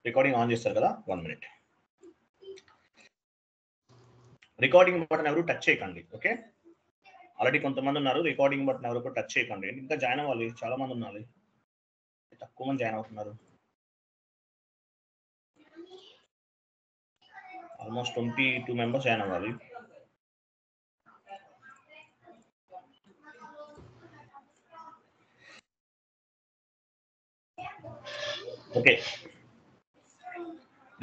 Recording on చేస్తారు కదా, 1 minute. Recording button ఎవరు టచ్ చేయకండి. ఓకే, ఆల్రెడీ కొంతమంది ఉన్నారు, రికార్డింగ్ బటన్ ఎవరు టచ్ చేయకండి. ఇంకా జాయిన్ అవ్వాలి, చాలా మంది ఉన్నారు, తక్కువ మంది జాయిన్ అవుతున్నారు. ఆల్మోస్ట్ 22 మెంబర్స్ జాయిన్ అవ్వాలి. ఓకే,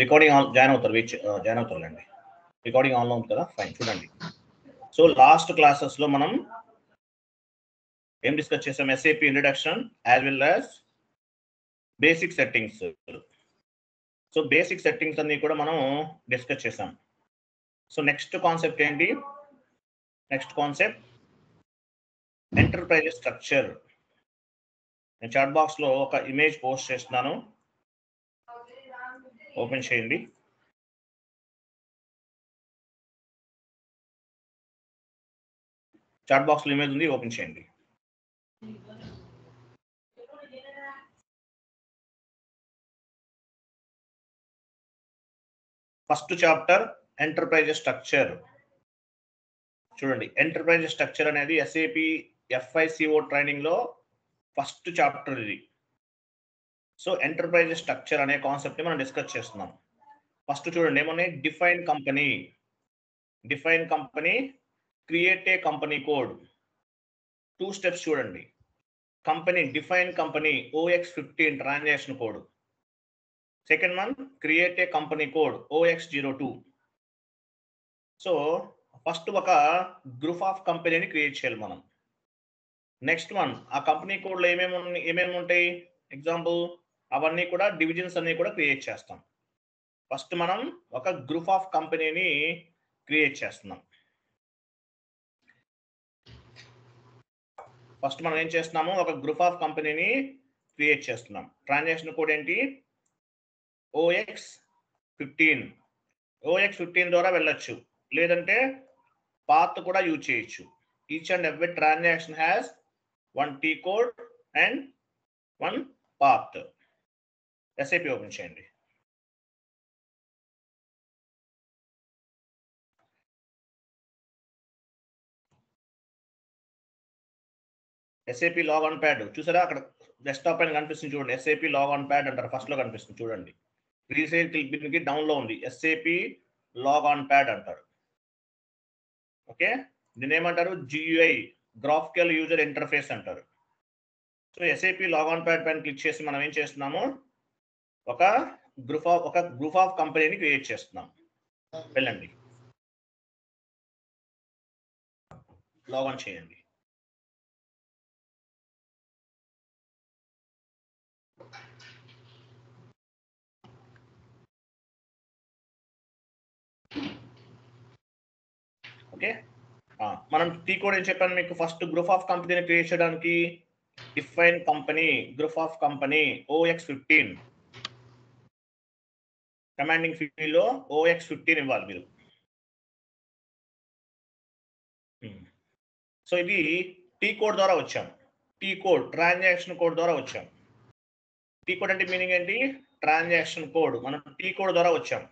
రికార్డింగ్ ఆన్ జాయిన్ అవుతారు, జాయిన్ అవుతారులేండి. రికార్డింగ్ ఆన్లో ఉంది కదా, ఫైన్. చూడండి, సో లాస్ట్ క్లాసెస్లో మనం ఏం డిస్కస్ చేసాం? SAP introduction as well as basic settings. So basic settings అన్ని కూడా మనం డిస్కస్ చేసాం. సో నెక్స్ట్ కాన్సెప్ట్ ఏంటి? Next concept enterprise structure. నేను చాట్ బాక్స్లో ఒక ఇమేజ్ పోస్ట్ చేస్తున్నాను, ఓపెన్ చేయండి. చాట్ బాక్స్లో ఇమేజ్ ఉంది, ఓపెన్ చేయండి. First chapter enterprise structure. చూడండి, ఎంటర్ప్రైజ్ స్ట్రక్చర్ అనేది ఎస్ఏపి FICO ట్రైనింగ్ లో ఫస్ట్ చాప్టర్ ఇది. సో ఎంటర్ప్రైజ్ స్ట్రక్చర్ అనే కాన్సెప్ట్ ని మనం డిస్కస్ చేస్తున్నాం. ఫస్ట్ చూడండి, ఏమన్నా define company, create a company code. 2 steps చూడండి. Company, define company, OX15 transaction code. Second one, create a company code, OX02. So first ఒక గ్రూప్ ఆఫ్ కంపెనీని క్రియేట్ చేయాలి మనం. నెక్స్ట్ వన్, ఆ కంపెనీ కోడ్లో ఏమేమి ఉంటాయి, ఎగ్జాంపుల్ అవన్నీ కూడా డివిజన్స్ అన్ని కూడా క్రియేట్ చేస్తాం. ఫస్ట్ మనం ఒక గ్రూప్ ఆఫ్ కంపెనీని క్రియేట్ చేస్తున్నాం. ఫస్ట్ మనం ఏం చేస్తున్నాము, ఒక గ్రూప్ ఆఫ్ కంపెనీని క్రియేట్ చేస్తున్నాం. ట్రాన్సాక్షన్ కోడ్ ఏంటి? OX15. OX15 ద్వారా వెళ్ళొచ్చు, లేదంటే పాత్ కూడా యూజ్ చేయొచ్చు. Each and every transaction has 1 T code and 1 path. SAP open చేయండి. ఎస్ఏపి లాగ్ ఆన్ ప్యాడ్ చూసారా, అక్కడ డెస్క్టాప్ పైన కనిపిస్తుంది చూడండి. ఎస్ఏపి లాగ్ ఆన్ ప్యాడ్ అంటారు, ఫస్ట్ లో కనిపిస్తుంది చూడండి. రీసెంట్ డౌన్ లో ఉంది, ఎస్ఏపి లాగ్ ఆన్ ప్యాడ్ అంటారు. ఓకే, దీని ఏమంటారు? GUI, గ్రాఫికల్ యూజర్ ఇంటర్ఫేస్ అంటారు. So SAP log on pad పైన క్లిక్ చేసి మనం ఏం చేస్తున్నాము, ఒక గ్రూప్ ఆఫ్ కంపెనీని క్రియేట్ చేస్తున్నాం. వెళ్ళండి, లాగ్ ఆన్ చేయండి. ఓకే, మనం టీ కోడ్ ఏం చెప్పాను మీకు? ఫస్ట్ గ్రూప్ ఆఫ్ కంపెనీని క్రియేట్ చేయడానికి define company, group of company, OX15. Commanding field లో OX15 ఇవ్వాలి మీరు. సో ఇది టీ కోడ్ ద్వారా వచ్చాం. టీ కోడ్ ట్రాన్సాక్షన్ కోడ్ ద్వారా వచ్చాం. టీ కోడ్ అంటే మీనింగ్ ఏంటి? Transaction code. మనం టీ కోడ్ ద్వారా వచ్చాం.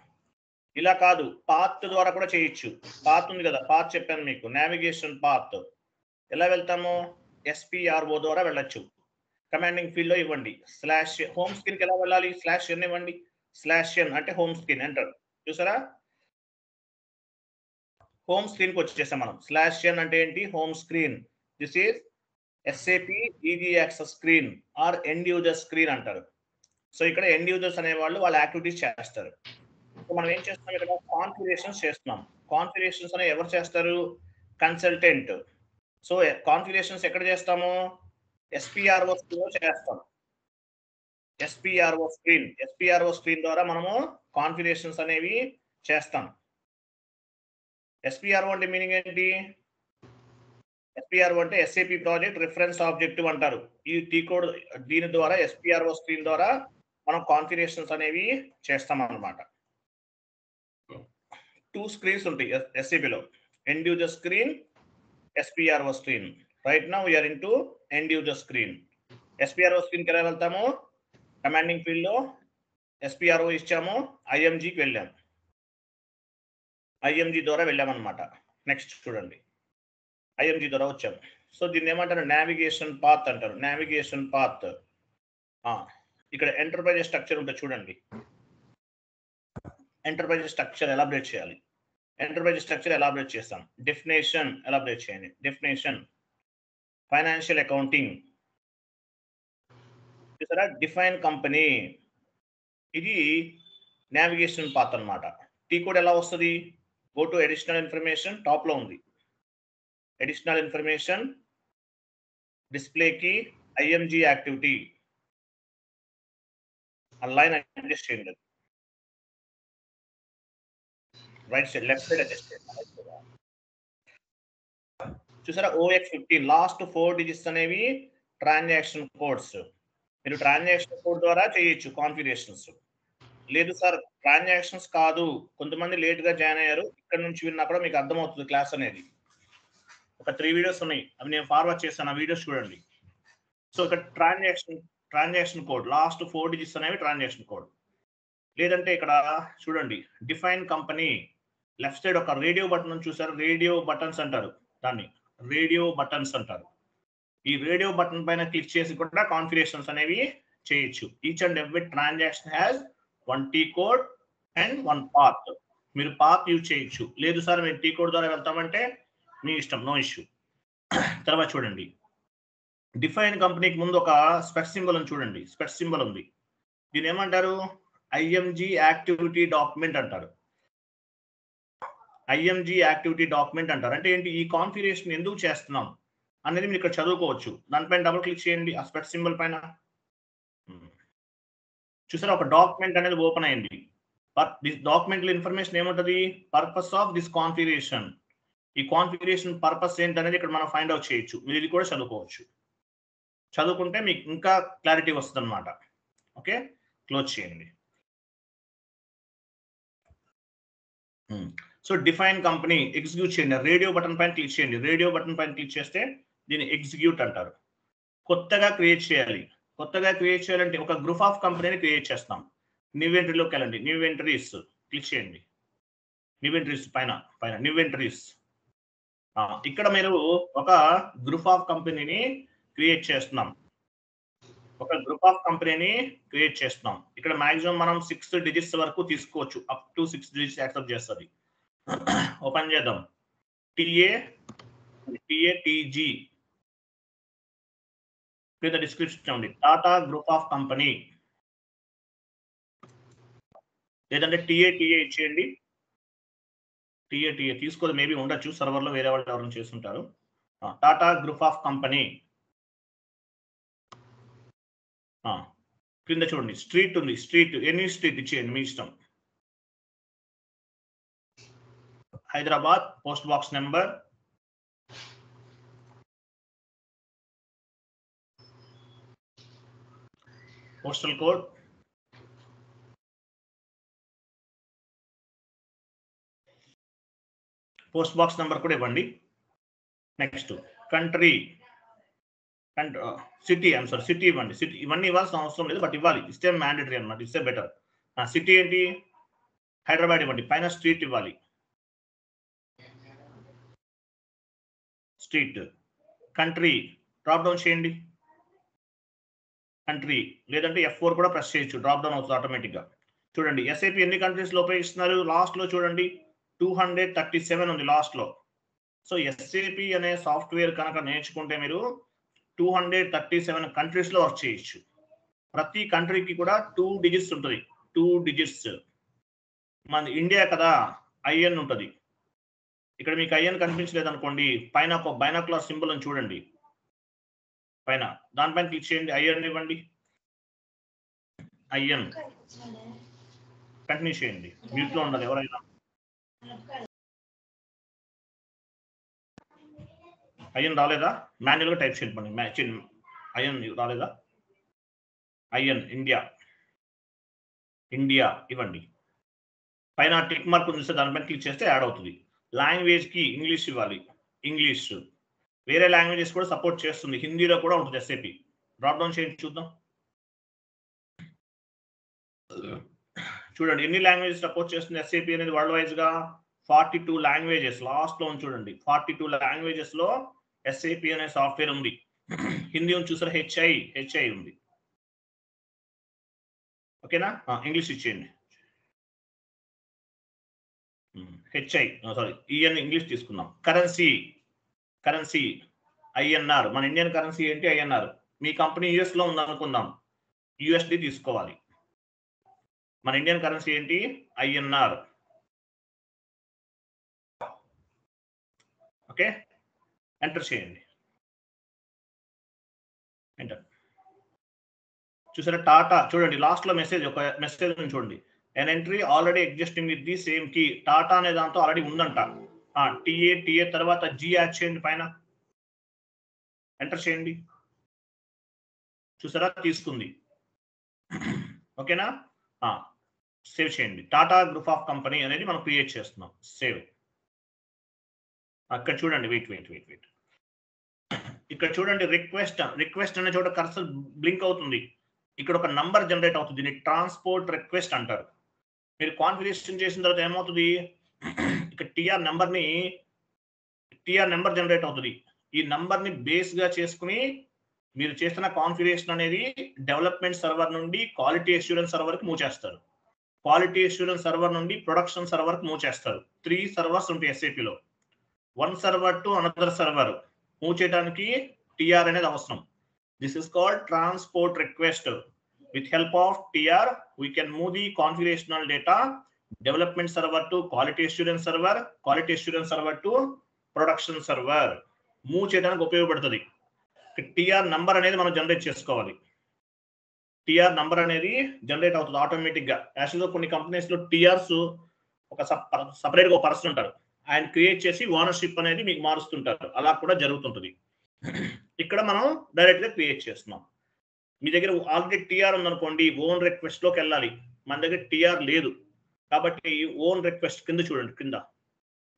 ఇలా కాదు, పాత్ ద్వారా కూడా చేయొచ్చు. పాత్ ఉంది కదా, పాత్ చెప్పాను మీకు, నావిగేషన్ పాత్. ఎలా వెళ్తాము? SPRO ద్వారా వెళ్ళొచ్చు. కమాండింగ్ ఫీల్డ్ లో ఇవ్వండి, స్లాష్ హోమ్ స్క్రీన్ కి ఎలా వెళ్ళాలి? /n ఇవ్వండి. /n అంటే హోమ్ స్క్రీన్, ఎంటర్. చూసారా, హోమ్ స్క్రీన్ కి వచ్చేసాం మనం. /n అంటే ఏంటి? Home screen. This is SAP easy access screen or end user screen అంటారు. సో ఇక్కడ ఎండ్ యూజర్స్ అనే వాళ్ళు వాళ్ళ యాక్టివిటీస్ చేస్తారు. సో మనం ఏం చేస్తున్నాం, ఇక్కడ కాన్ఫిగరేషన్స్ చేస్తున్నాం. కాన్ఫిగరేషన్స్ అనే ఎవరు చేస్తారు? కన్సల్టెంట్. సో కాన్ఫిగరేషన్స్ ఎక్కడ చేస్తాము? SPRO స్క్రీన్ లో చేస్తాం. SPRO స్క్రీన్ ద్వారా మనము కాన్ఫిగరేషన్స్ అనేవి చేస్తాం. SPRO అంటే మీనింగ్ ఏంటి? SPRO అంటే SAP ప్రాజెక్ట్ రిఫరెన్స్ ఆబ్జెక్టివ్ అంటారు. ఈ టీ కోడ్, దీని ద్వారా SPRO స్క్రీన్ ద్వారా మనం కాన్ఫిగరేషన్స్ అనేవి చేస్తాం అన్నమాట. 2 స్క్రీన్స్ ఉంటాయి SAP లో, end user screen, SPRO screen. Right now we're in to end user screen. SPRO screen కి ఎలా వెళ్తాము? కమాండింగ్ ఫీల్డ్ లో ఎస్పిఆర్ఓ ఇచ్చాము, ఐఎంజికి వెళ్ళాము, ఐఎంజి ద్వారా వెళ్ళామన్నమాట. నెక్స్ట్ చూడండి, ఐఎంజి ద్వారా వచ్చాము. సో దీన్ని ఏమంటారు, నావిగేషన్ పాత్ అంటారు. Navigation path. ఇక్కడ ఎంటర్ప్రైజ్ స్ట్రక్చర్ ఉంటుంది చూడండి. ఎంటర్ప్రైజ్ స్ట్రక్చర్ ఎలాబరేట్ చేయాలి. ఎంటర్ప్రైజ్ స్ట్రక్చర్ ఎలాబరేట్ చేస్తాం. డెఫినేషన్ ఎలాబరేట్ చేయండి. డెఫినేషన్, ఫైనాన్షియల్ అకౌంటింగ్, చూసారా, డిఫైన్ కంపెనీ. ఇది నావిగేషన్ పాత్ అన్నమాట. టీ కోడ్ ఎలా వస్తుంది, go to additional information, top లో ఉంది అడిషనల్ ఇన్ఫర్మేషన్, డిస్ప్లేకి ఐఎంజి యాక్టివిటీ, ఆ లైన్ అడ్జస్ట్ చేయండి, right side left side adjust చేయండి. చూసారా, OX15 లాస్ట్ 4 డిజిట్స్ అనేవి ట్రాన్సాక్షన్ కోడ్స్. మీరు ట్రాన్సాక్షన్ కోడ్ ద్వారా చేయొచ్చు కాన్ఫిగరేషన్స్. లేదు సార్ ట్రాన్సాక్షన్స్ కాదు, కొంతమంది లేట్ గా జాయిన్ అయ్యారు, ఇక్కడ నుంచి విన్నా కూడా మీకు అర్థమవుతుంది క్లాస్ అనేది. ఒక 3 వీడియోస్ ఉన్నాయి, అవి నేను ఫార్వర్డ్ చేస్తాను, ఆ వీడియోస్ చూడండి. సో ఇక్కడ ట్రాన్సాక్షన్ కోడ్ లాస్ట్ 4 డిజిట్స్ అనేవి ట్రాన్సాక్షన్ కోడ్. లేదంటే ఇక్కడ చూడండి, డిఫైన్ కంపెనీ లెఫ్ట్ సైడ్ ఒక రేడియో బటన్ చూసారు, రేడియో బటన్స్ అంటారు దాన్ని, రేడియో బటన్స్ అంటారు. ఈ రేడియో బటన్ పైన క్లిక్ చేసి కూడా కాన్ఫిగరేషన్స్ అనేవి చేయొచ్చు. Each and every transaction has 1 T code and 1 path. మీరు పాత్ యూజ్ చేయొచ్చు. లేదు సార్ మేము టీ కోడ్ ద్వారా వెళ్తామంటే మీ ఇష్టం, నో ఇష్యూ. తర్వాత చూడండి, డిఫైన్ కంపెనీకి ముందు ఒక స్పెట్ సింబల్ అని చూడండి, స్పెట్ సింబల్ ఉంది. దీని ఏమంటారు, ఐఎంజి యాక్టివిటీ డాక్యుమెంట్ అంటారు. ఐఎంజి యాక్టివిటీ డాక్యుమెంట్ అంటారు. అంటే ఏంటి, ఈ కాన్ఫిగరేషన్ ఎందుకు చేస్తున్నాం అనేది మీరు ఇక్కడ చదువుకోవచ్చు. దానిపైన డబుల్ క్లిక్ చేయండి, ఆ స్పెట్ సింబల్ పైన. చూసారా, ఒక డాక్యుమెంట్ అనేది ఓపెన్ అయింది. డాక్యుమెంట్ లో ఇన్ఫర్మేషన్ ఏముంటది, పర్పస్ ఆఫ్ దిస్ కాన్ఫిగరేషన్. ఈ కాన్ఫిగరేషన్ పర్పస్ ఏంటనేది ఇక్కడ మనం ఫైండ్ అవుట్ చేయొచ్చు. మీరు ఇది కూడా చదువుకోవచ్చు. చదువుకుంటే మీకు ఇంకా క్లారిటీ వస్తుంది అనమాట. ఓకే, క్లోజ్ చేయండి. సో డిఫైన్ కంపెనీ ఎగ్జిక్యూట్ చేయండి. రేడియో బటన్ పైన క్లిక్ చేయండి. రేడియో బటన్ పైన క్లిక్ చేస్తే దీన్ని ఎగ్జిక్యూట్ అంటారు. కొత్తగా క్రియేట్ చేయాలి. కొత్తగా క్రియేట్ చేయాలంటే ఒక గ్రూప్ ఆఫ్ కంపెనీని క్రియేట్ చేస్తాం. న్యూ ఎంట్రీలోకి వెళ్ళండి, న్యూ ఎంట్రీస్ క్లిక్ చేయండి. న్యూ ఎంట్రీస్ పైన న్యూ ఎంట్రీస్. ఇక్కడ మీరు ఒక గ్రూప్ ఆఫ్ కంపెనీని క్రియేట్ చేస్తున్నాం. ఒక గ్రూప్ ఆఫ్ కంపెనీని క్రియేట్ చేస్తున్నాం. ఇక్కడ మాక్సిమం మనం 6 డిజిట్స్ వరకు తీసుకోవచ్చు, అప్ టు 6 డిజిట్స్ యాక్సెప్ట్ చేస్తుంది. ఓపెన్ చేద్దాం. టీజీ కింద డిస్క్రిప్షన్ ఉంది, టాటా గ్రూప్ ఆఫ్ కంపెనీ. లేదంటే టీఏ ఇచ్చేయండి. టీఏ తీసుకోదు, మేబీ ఉండొచ్చు, సర్వర్లో వేరే వాళ్ళు ఎవరైనా చేస్తుంటారు. Tata group of company. కింద చూడండి స్ట్రీట్ ఉంది, స్ట్రీట్ ఎనీ స్ట్రీట్ ఇచ్చేయండి మీ ఇష్టం. Hyderabad, post box number, postal code, post box number కూడా ఇవ్వండి. Next country and city, city ఇవ్వండి. సిటీ ఇవన్నీ ఇవ్వాల్సిన అవసరం లేదు, బట్ ఇవ్వాలి, ఇస్తే మ్యాండేటరీ అనమాట, ఇస్తే బెటర్. సిటీ ఏంటి, హైదరాబాద్ ఇవ్వండి. పైన స్ట్రీట్ ఇవ్వాలి, స్ట్రీట్. కంట్రీ డ్రాప్ డౌన్ చేయండి, కంట్రీ. లేదంటే F4 కూడా ప్రెస్ చేయొచ్చు, డ్రాప్ డౌన్ అవుతుంది ఆటోమేటిక్గా. చూడండి SAP ఎన్ని కంట్రీస్ లో ఉపయోగిస్తున్నారు, లాస్ట్ లో చూడండి 237 ఉంది లాస్ట్ లో. సో SAP అనే సాఫ్ట్వేర్ కనుక నేర్చుకుంటే మీరు 237 కంట్రీస్ లో వర్క్ చేయొచ్చు. ప్రతి కంట్రీకి కూడా 2 డిజిట్స్ ఉంటుంది, 2 డిజిట్స్. మన ఇండియా కదా, IN ఉంటుంది. ఇక్కడ మీకు IN కనిపించలేదు అనుకోండి, పైన ఒక బైనాక్యులర్ సింబల్ అని చూడండి, పైన దానిపైన క్లిక్ చేయండి, IN ఇవ్వండి. IN కంటిన్యూ చేయండి, మ్యూట్ లో ఉండాలి ఎవరైనా. IN రాలేదా, మాన్యువల్ గా టైప్ చేయండి. IN రాలేదా, IN ఇండియా ఇవ్వండి. పైన టిక్ మార్క్ చూస్తే దానిపైన క్లిక్ చేస్తే యాడ్ అవుతుంది. లాంగ్వేజ్ కి ఇంగ్లీష్ ఇవ్వాలి, ఇంగ్లీష్. వేరే లాంగ్వేజెస్ కూడా సపోర్ట్ చేస్తుంది, హిందీలో కూడా ఉంటుంది SAP. డ్రాప్ డౌన్ చేయండి చూద్దాం. చూడండి ఎన్ని లాంగ్వేజెస్ సపోర్ట్ చేస్తుంది ఎస్ఏపి అనేది వరల్డ్ వైజ్ గా 42 లాంగ్వేజెస్ లాస్ట్ లో చూడండి 42 లాంగ్వేజెస్ లో ఎస్ఏపి అనే సాఫ్ట్వేర్ ఉంది. హిందీ ఉంది చూసారా, హెచ్ఐ ఉంది. ఓకేనా, ఇంగ్లీష్ ఇచ్చేయండి. హెచ్ఐ సారీ ఈఎన్ ఇంగ్లీష్ తీసుకుందాం. Currency INR. మన ఇండియన్ కరెన్సీ ఏంటి? ఐఎన్ఆర్. మీ కంపెనీ యుఎస్ లో ఉందనుకుందాం, యుఎస్డి తీసుకోవాలి. మన ఇండియన్ కరెన్సీ ఏంటి? ఐఎన్ఆర్. ఓకే, ఎంటర్ చేయండి. ఎంటర్. చూసారా టాటా, చూడండి లాస్ట్ లో మెసేజ్, ఒక మెసేజ్ చూడండి. An entry already existing with the same key. Tata అనే దాంతో ఆల్రెడీ ఉందంట. టీఏ తర్వాత జీ యాడ్ చేయండి, పైన ఎంటర్ చేయండి. చూసారా తీసుకుంది. ఓకేనా, సేవ్ చేయండి. టాటా గ్రూప్ ఆఫ్ కంపెనీ అనేది మనం క్రియేట్ చేస్తున్నాం. సేవ్. అక్కడ చూడండి, వెయిట్ ఇక్కడ చూడండి, రిక్వెస్ట్ అనే చోట కర్సర్ బ్లింక్ అవుతుంది. ఇక్కడ ఒక నంబర్ జనరేట్ అవుతుంది. దీన్ని ట్రాన్స్పోర్ట్ రిక్వెస్ట్ అంటారు. మీరు కాన్ఫిగరేషన్ చేసిన తర్వాత ఏమవుతుంది, ఇక్కడ టిఆర్ నెంబర్ జనరేట్ అవుతుంది. ఈ నంబర్ ని బేస్ గా చేసుకుని మీరు చేస్తున్న కాన్ఫిగరేషన్ అనేది డెవలప్మెంట్ సర్వర్ నుండి క్వాలిటీ అష్యూరెన్స్ సర్వర్ కి మూవ్ చేస్తారు. క్వాలిటీ అష్యూరెన్స్ సర్వర్ నుండి ప్రొడక్షన్ సర్వర్ కి మూవ్ చేస్తారు. 3 సర్వర్స్ ఉంటాయి ఎస్ఏపి లో. 1 server to another server move చేయడానికి టిఆర్ అనేది అవసరం. This is called transport request. With help of TR, we can move the configurational data development server to quality assurance server to production server. Move చేయడానికి ఉపయోగపడుతుంది. TR number అనేది మనం generate చేసుకోవాలి. TR number అనేది generate అవుతుంది automatic గా. యాక్చువల్గా కొన్ని కంపెనీస్ లో టిఆర్స్ ఒక సపరేట్ గా ఒక పర్సన్ ఉంటారు, ఆయన క్రియేట్ చేసి ఓనర్షిప్ అనేది మీకు మారుస్తుంటారు. అలా కూడా జరుగుతుంటుంది. ఇక్కడ మనం డైరెక్ట్ గా క్రియేట్ చేస్తున్నాం. మీ దగ్గర ఆల్రెడీ టిఆర్ ఉందనుకోండి, ఓన్ రిక్వెస్ట్ లోకి వెళ్ళాలి. మన దగ్గర టిఆర్ లేదు కాబట్టి ఓన్ రిక్వెస్ట్ కింద చూడండి, కింద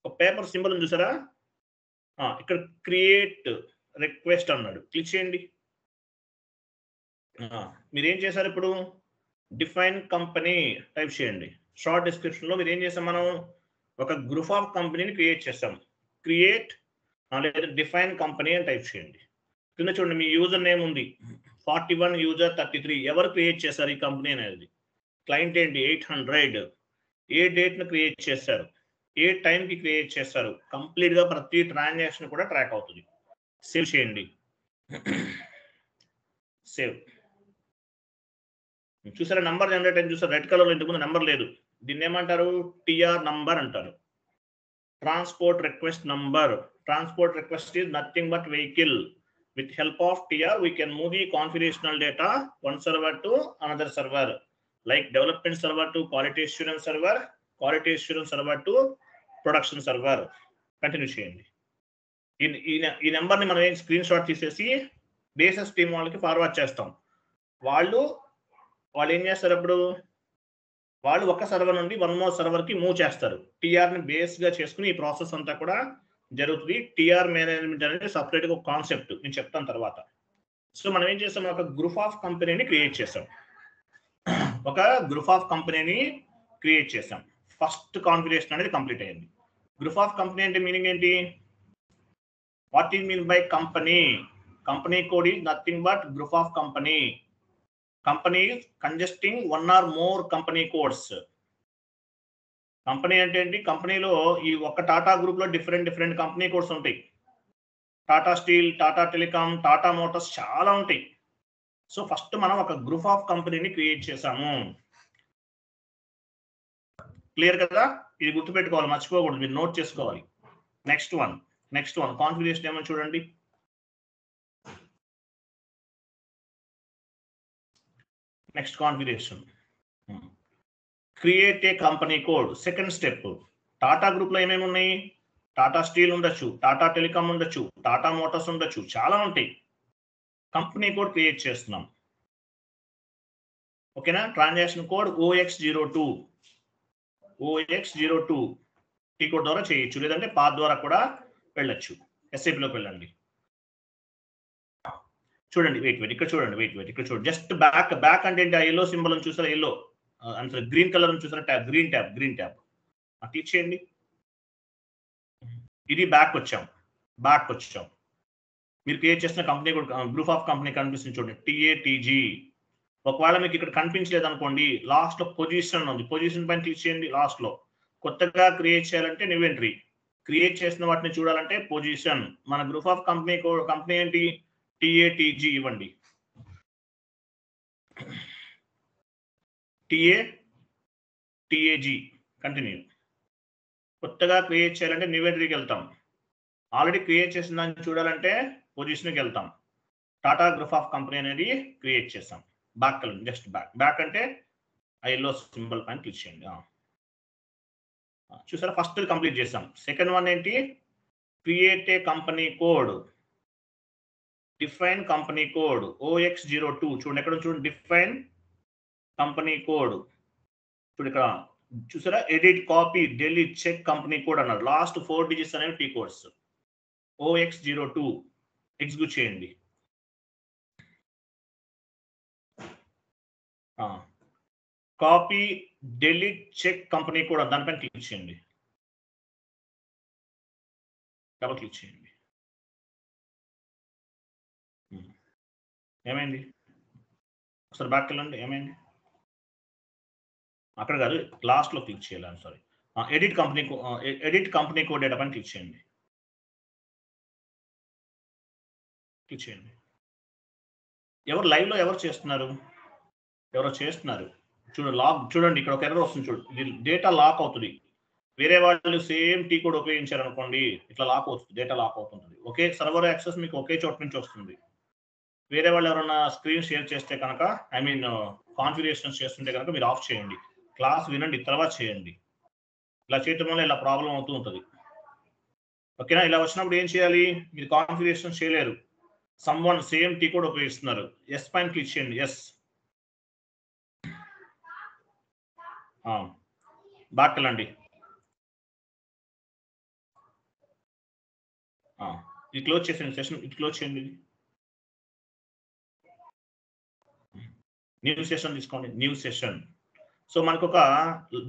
ఒక పేపర్ సింబల్ ఉంది చూసారా, ఇక్కడ క్రియేట్ రిక్వెస్ట్ అన్నాడు, క్లిక్ చేయండి. మీరేం చేశారు, ఇప్పుడు డిఫైన్ కంపెనీ టైప్ చేయండి. షార్ట్ డిస్క్రిప్షన్ లో మీరు ఏం చేసాం, మనం ఒక గ్రూప్ ఆఫ్ కంపెనీని క్రియేట్ చేస్తాం. క్రియేట్ లేదా డిఫైన్ కంపెనీ అని టైప్ చేయండి. కింద చూడండి, మీ యూజర్ నేమ్ ఉంది 41, యూజర్ 33. ఎవరు క్రియేట్ చేశారు ఈ కంపెనీ అనేది? క్లయింట్ ఏంటి? 800. ఏ డేట్ ను క్రియేట్ చేశారు, ఏ టైంకి క్రియేట్ చేశారు, కంప్లీట్ గా ప్రతి ట్రాన్సాక్షన్ కూడా ట్రాక్ అవుతుంది. సేవ్ చేయండి. సేవ్. చూసారా నంబర్ జనరేట్ అయింది, చూసారా రెడ్ కలర్ లో. ఇంతకుముందు నెంబర్ లేదు. దీన్ని ఏమంటారు? టిఆర్ నంబర్ అంటారు. Transport request number. Transport request is nothing but vehicle. With help of TR, we can move the configurational data one server to another server, like development server to quality assurance server to production server. Continue చేయండి. ఈ number ని మనం screen shot తీసేసి bases team వాళ్ళకి forward చేస్తాం. వాళ్ళు ఏం చేస్తారు, అప్పుడు వాళ్ళు ఒక సర్వర్ నుండి 1 more సర్వర్ కి మూవ్ చేస్తారు. టిఆర్ ని బేస్ గా చేసుకుని ఈ ప్రాసెస్ అంతా కూడా జరుగుతుంది. టిఆర్ మేనేజ్మెంట్ అనేది సపరేట్ గా ఒక కాన్సెప్ట్, నేను చెప్తాను తర్వాత. సో మనం ఏం చేస్తాం, ఒక గ్రూప్ ఆఫ్ కంపెనీని క్రియేట్ చేసాం. ఫస్ట్ కాన్ఫిగరేషన్ అనేది కంప్లీట్ అయ్యింది. గ్రూప్ ఆఫ్ కంపెనీ అంటే మీనింగ్ ఏంటి? What is mean by company? Company code is nothing but group of company. Company consisting 1 or more company codes. Company అంటే ఏంటి? కంపెనీలో ఈ ఒక్క టాటా గ్రూప్ లో డిఫరెంట్ కంపెనీ కోడ్స్ ఉంటాయి. Tata steel, Tata telecom, Tata motors చాలా ఉంటాయి. సో ఫస్ట్ మనం ఒక గ్రూప్ ఆఫ్ కంపెనీని క్రియేట్ చేసాము. క్లియర్ కదా? ఇది గుర్తుపెట్టుకోవాలి, మర్చిపోకూడదు, మీరు నోట్ చేసుకోవాలి. నెక్స్ట్ వన్ కాన్ఫిగరేషన్ ఏమని చూడండి. Next configuration create a company code. Second step, Tata group లో ఏమేమి ఉన్నాయి? టాటా స్టీల్ ఉండొచ్చు, టాటా టెలికాం ఉండొచ్చు, టాటా మోటార్స్ ఉండొచ్చు, చాలా ఉంటాయి. కంపెనీ కోడ్ క్రియేట్ చేస్తున్నాం. ఓకేనా? Transaction code OX02 T code ద్వారా చేయొచ్చు, లేదంటే పాత్ ద్వారా కూడా వెళ్ళొచ్చు. ఎస్ఏపీలోకి వెళ్ళండి. చూడండి, వెయిట్ ఇక్కడ చూడండి, ఇక్కడ చూడండి. జస్ట్ బ్యాక్ అంటే ఏంటి? ఆ ఎల్లో సింబల్ చూసారా? ఎల్లో అంటే గ్రీన్ కలర్ చూసారా ట్యాబ్, గ్రీన్ ట్యాబ్ క్లిక్ చేయండి. ఇది బ్యాక్ వచ్చాం. మీరు క్రియేట్ చేసిన కంపెనీ కూడా గ్రూప్ ఆఫ్ కంపెనీ కనిపిస్తుంది చూడండి, TATG. ఒకవేళ మీకు ఇక్కడ కనిపించలేదు అనుకోండి, లాస్ట్ లో పొజిషన్ ఉంది, పొజిషన్ పైన క్లిక్ చేయండి. లాస్ట్ లో కొత్తగా క్రియేట్ చేయాలంటే న్యూ ఎంట్రీ, క్రియేట్ చేసిన వాటిని చూడాలంటే పొజిషన్. మన గ్రూప్ ఆఫ్ కంపెనీ ఏంటి, TATG ఇవ్వండి. TAG continue. కొత్తగా క్రియేట్ చేయాలంటే న్యూ ఎంట్రీకి వెళ్తాం. ఆల్రెడీ క్రియేట్ చేసిన దాన్ని చూడాలంటే పొజిషన్కి వెళ్తాం. టాటా గ్రూప్ ఆఫ్ కంపెనీ అనేది క్రియేట్ చేస్తాం. బ్యాక్ వెళ్ళండి, జస్ట్ బ్యాక్ అంటే ఆ ఎల్లో సింబల్ పైన క్లిక్ చేయండి. చూసారా, ఫస్ట్ కంప్లీట్ చేస్తాం. సెకండ్ వన్ ఏంటి, create a company code, define company code OX02. చూడండి ఎక్కడ చూడండి, డిఫైన్ కంపెనీ కోడ్. చూడు ఇక్కడ చూసారా, edit copy delete check company code అన్నారు. లాస్ట్ 4 డిజిట్స్ అనేవి T కోడ్స్. OX02 ఎగ్జిక్యూట్ చేయండి. Copy delete check company code దానిపైన క్లిక్ చేయండి, డబుల్ క్లిక్ చేయండి. ఏమైంది, ఒకసారి బ్యాక్ వెళ్ళండి. ఏమైంది, అక్కడ కాదు, లాస్ట్ లో క్లిక్ చేయాలి. Sorry, edit company code data పైన క్లిక్ చేయండి. ఎవరు లైవ్ లో ఎవరు చేస్తున్నారు, ఎవరో చేస్తున్నారు చూడండి, ఇక్కడ ఒక ఎర్రర్ వస్తుంది చూడు, ఇది డేటా లాక్ అవుతుంది. వేరే వాళ్ళు సేమ్ T కోడ్ ఉపయోగించారు అనుకోండి, ఇట్లా లాక్ అవుతుంది, డేటా లాక్ అవుతుంది. ఒకే సర్వర్ యాక్సెస్ మీకు ఒకే చోట నుంచి వస్తుంది. వేరే వాళ్ళు ఎవరైనా స్క్రీన్ షేర్ చేస్తే కనుక, కాన్ఫిగరేషన్స్ చేస్తుంటే కనుక మీరు ఆఫ్ చేయండి. క్లాస్ వినండి, తర్వాత చేయండి. ఇలా చేయటం వల్ల ఇలా ప్రాబ్లం అవుతూ ఉంటుంది. ఓకేనా, ఇలా వచ్చినప్పుడు ఏం చేయాలి, మీరు కాన్ఫిగరేషన్ చేయలేరు, సమ్వన్ సేమ్ T కోడ్ ఉపయోగిస్తున్నారు, ఎస్ పైన క్లిక్ చేయండి. ఎస్ బ్యాక్ వెళ్ళండి. ఇది క్లోజ్ చేసేయండి, సెషన్ ఇది క్లోజ్ చేయండి. న్యూ సెషన్ తీసుకోండి, న్యూ సెషన్. సో మనకు ఒక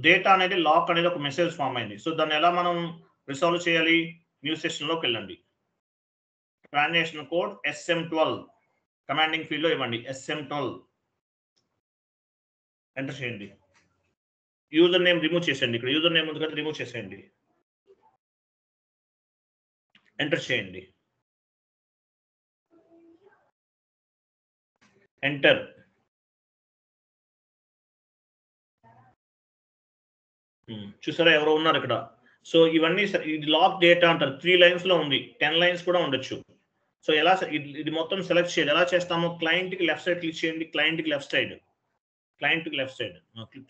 డేటా అనేది లాక్ అనేది ఒక మెసేజ్ ఫామ్ అయింది. సో దాన్ని ఎలా మనం రిసాల్వ్ చేయాలి, న్యూ సెషన్ లోకి వెళ్ళండి. Transaction code SM12 commanding field లో ఇవ్వండి, SM12 ఎంటర్ చేయండి. యూజర్ నేమ్ రిమూవ్ చేసేయండి, ఇక్కడ యూజర్ నేమ్ ఉంది కదా, రిమూవ్ చేసేయండి. ఎంటర్ చేయండి, ఎంటర్. చూసారా, ఎవరో ఉన్నారు ఇక్కడ. సో ఇవన్నీ ఇది లాక్ డేటా అంటారు. 3 లైన్స్ లో ఉంది, 10 లైన్స్ కూడా ఉండొచ్చు. సో ఎలా ఇది మొత్తం సెలెక్ట్ చేయాలి, ఎలా చేస్తాము, క్లయింట్ కి లెఫ్ట్ సైడ్ క్లిక్ చేయండి. క్లయింట్ కి లెఫ్ట్ సైడ్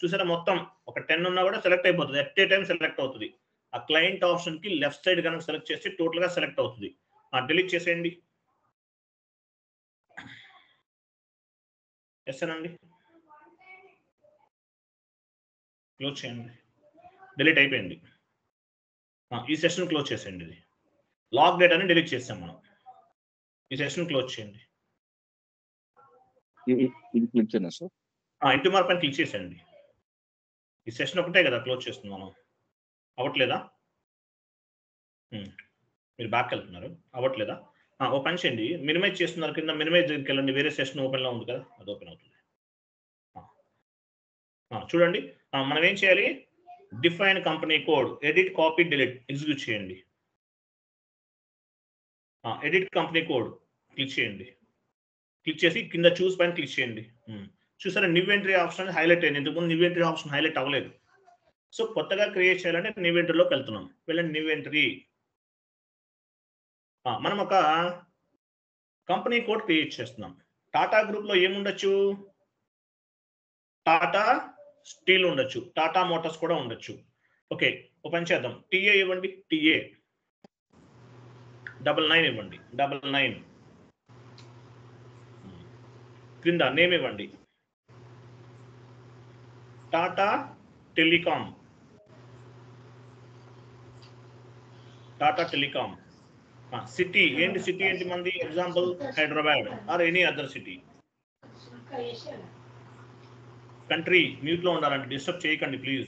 చూసారా, మొత్తం ఒక 10 ఉన్నా కూడా సెలెక్ట్ అయిపోతుంది, ఎట్ ఏ టైం సెలెక్ట్ అవుతుంది. ఆ క్లయింట్ ఆప్షన్ కి లెఫ్ట్ సైడ్ కనుక సెలెక్ట్ చేస్తే టోటల్ గా సెలెక్ట్ అవుతుంది. డిలీట్ చేసేయండి. ఎస్ అనండి, క్లోజ్ చేయండి. డిలీట్ అయిపోయింది. ఈ సెషన్ క్లోజ్ చేసేయండి. ఇది లాక్ డేటాని డిలీట్ చేసాం మనం. ఈ సెషన్ క్లోజ్ చేయండి. ఇంటి మార్క్ పైన క్లిక్ చేసేయండి. ఈ సెషన్ ఒకటే కదా క్లోజ్ చేస్తుంది మనం, అవ్వట్లేదా? మీరు బ్యాక్ వెళ్తున్నారు, అవ్వట్లేదా? ఓపెన్ చేయండి. మినిమైజ్ చేస్తున్నారు, కింద మినిమైజ్ దగ్గరికి వెళ్ళండి. వేరే సెషన్ ఓపెన్లో ఉంది కదా, అది ఓపెన్ అవుతుంది. చూడండి, మనం ఏం చేయాలి, define company code, edit copy delete execute చేయండి. ఎడిట్ కంపెనీ కోడ్ క్లిక్ చేయండి. క్లిక్ చేసి కింద చూస్ పైన క్లిక్ చేయండి. చూసారా, న్యూ ఎంట్రీ ఆప్షన్ హైలైట్ అయింది. ఇంతకుముందు న్యూ ఎంట్రీ ఆప్షన్ హైలైట్ అవ్వలేదు. సో కొత్తగా క్రియేట్ చేయాలంటే న్యూ ఎంట్రీలోకి వెళ్తున్నాం. వెళ్ళండి, న్యూ ఎంట్రీ. మనం ఒక కంపెనీ కోడ్ క్రియేట్ చేస్తున్నాం. టాటా గ్రూప్ లో ఏముండొచ్చు, టాటా స్టీల్ ఉండొచ్చు, టాటా మోటార్స్ కూడా ఉండొచ్చు. ఓకే, ఓపెన్ చేద్దాం. TA ఇవ్వండి, TA 99 ఇవ్వండి, 99. క్రింద నేమ్ ఇవ్వండి, Tata telecom, Tata telecom. City ఏంటి, సిటీ ఏంటి మంది, example Hyderabad or any other city. Country mute లో ఉండాలండి, డిస్టర్బ్ చేయకండి ప్లీజ్.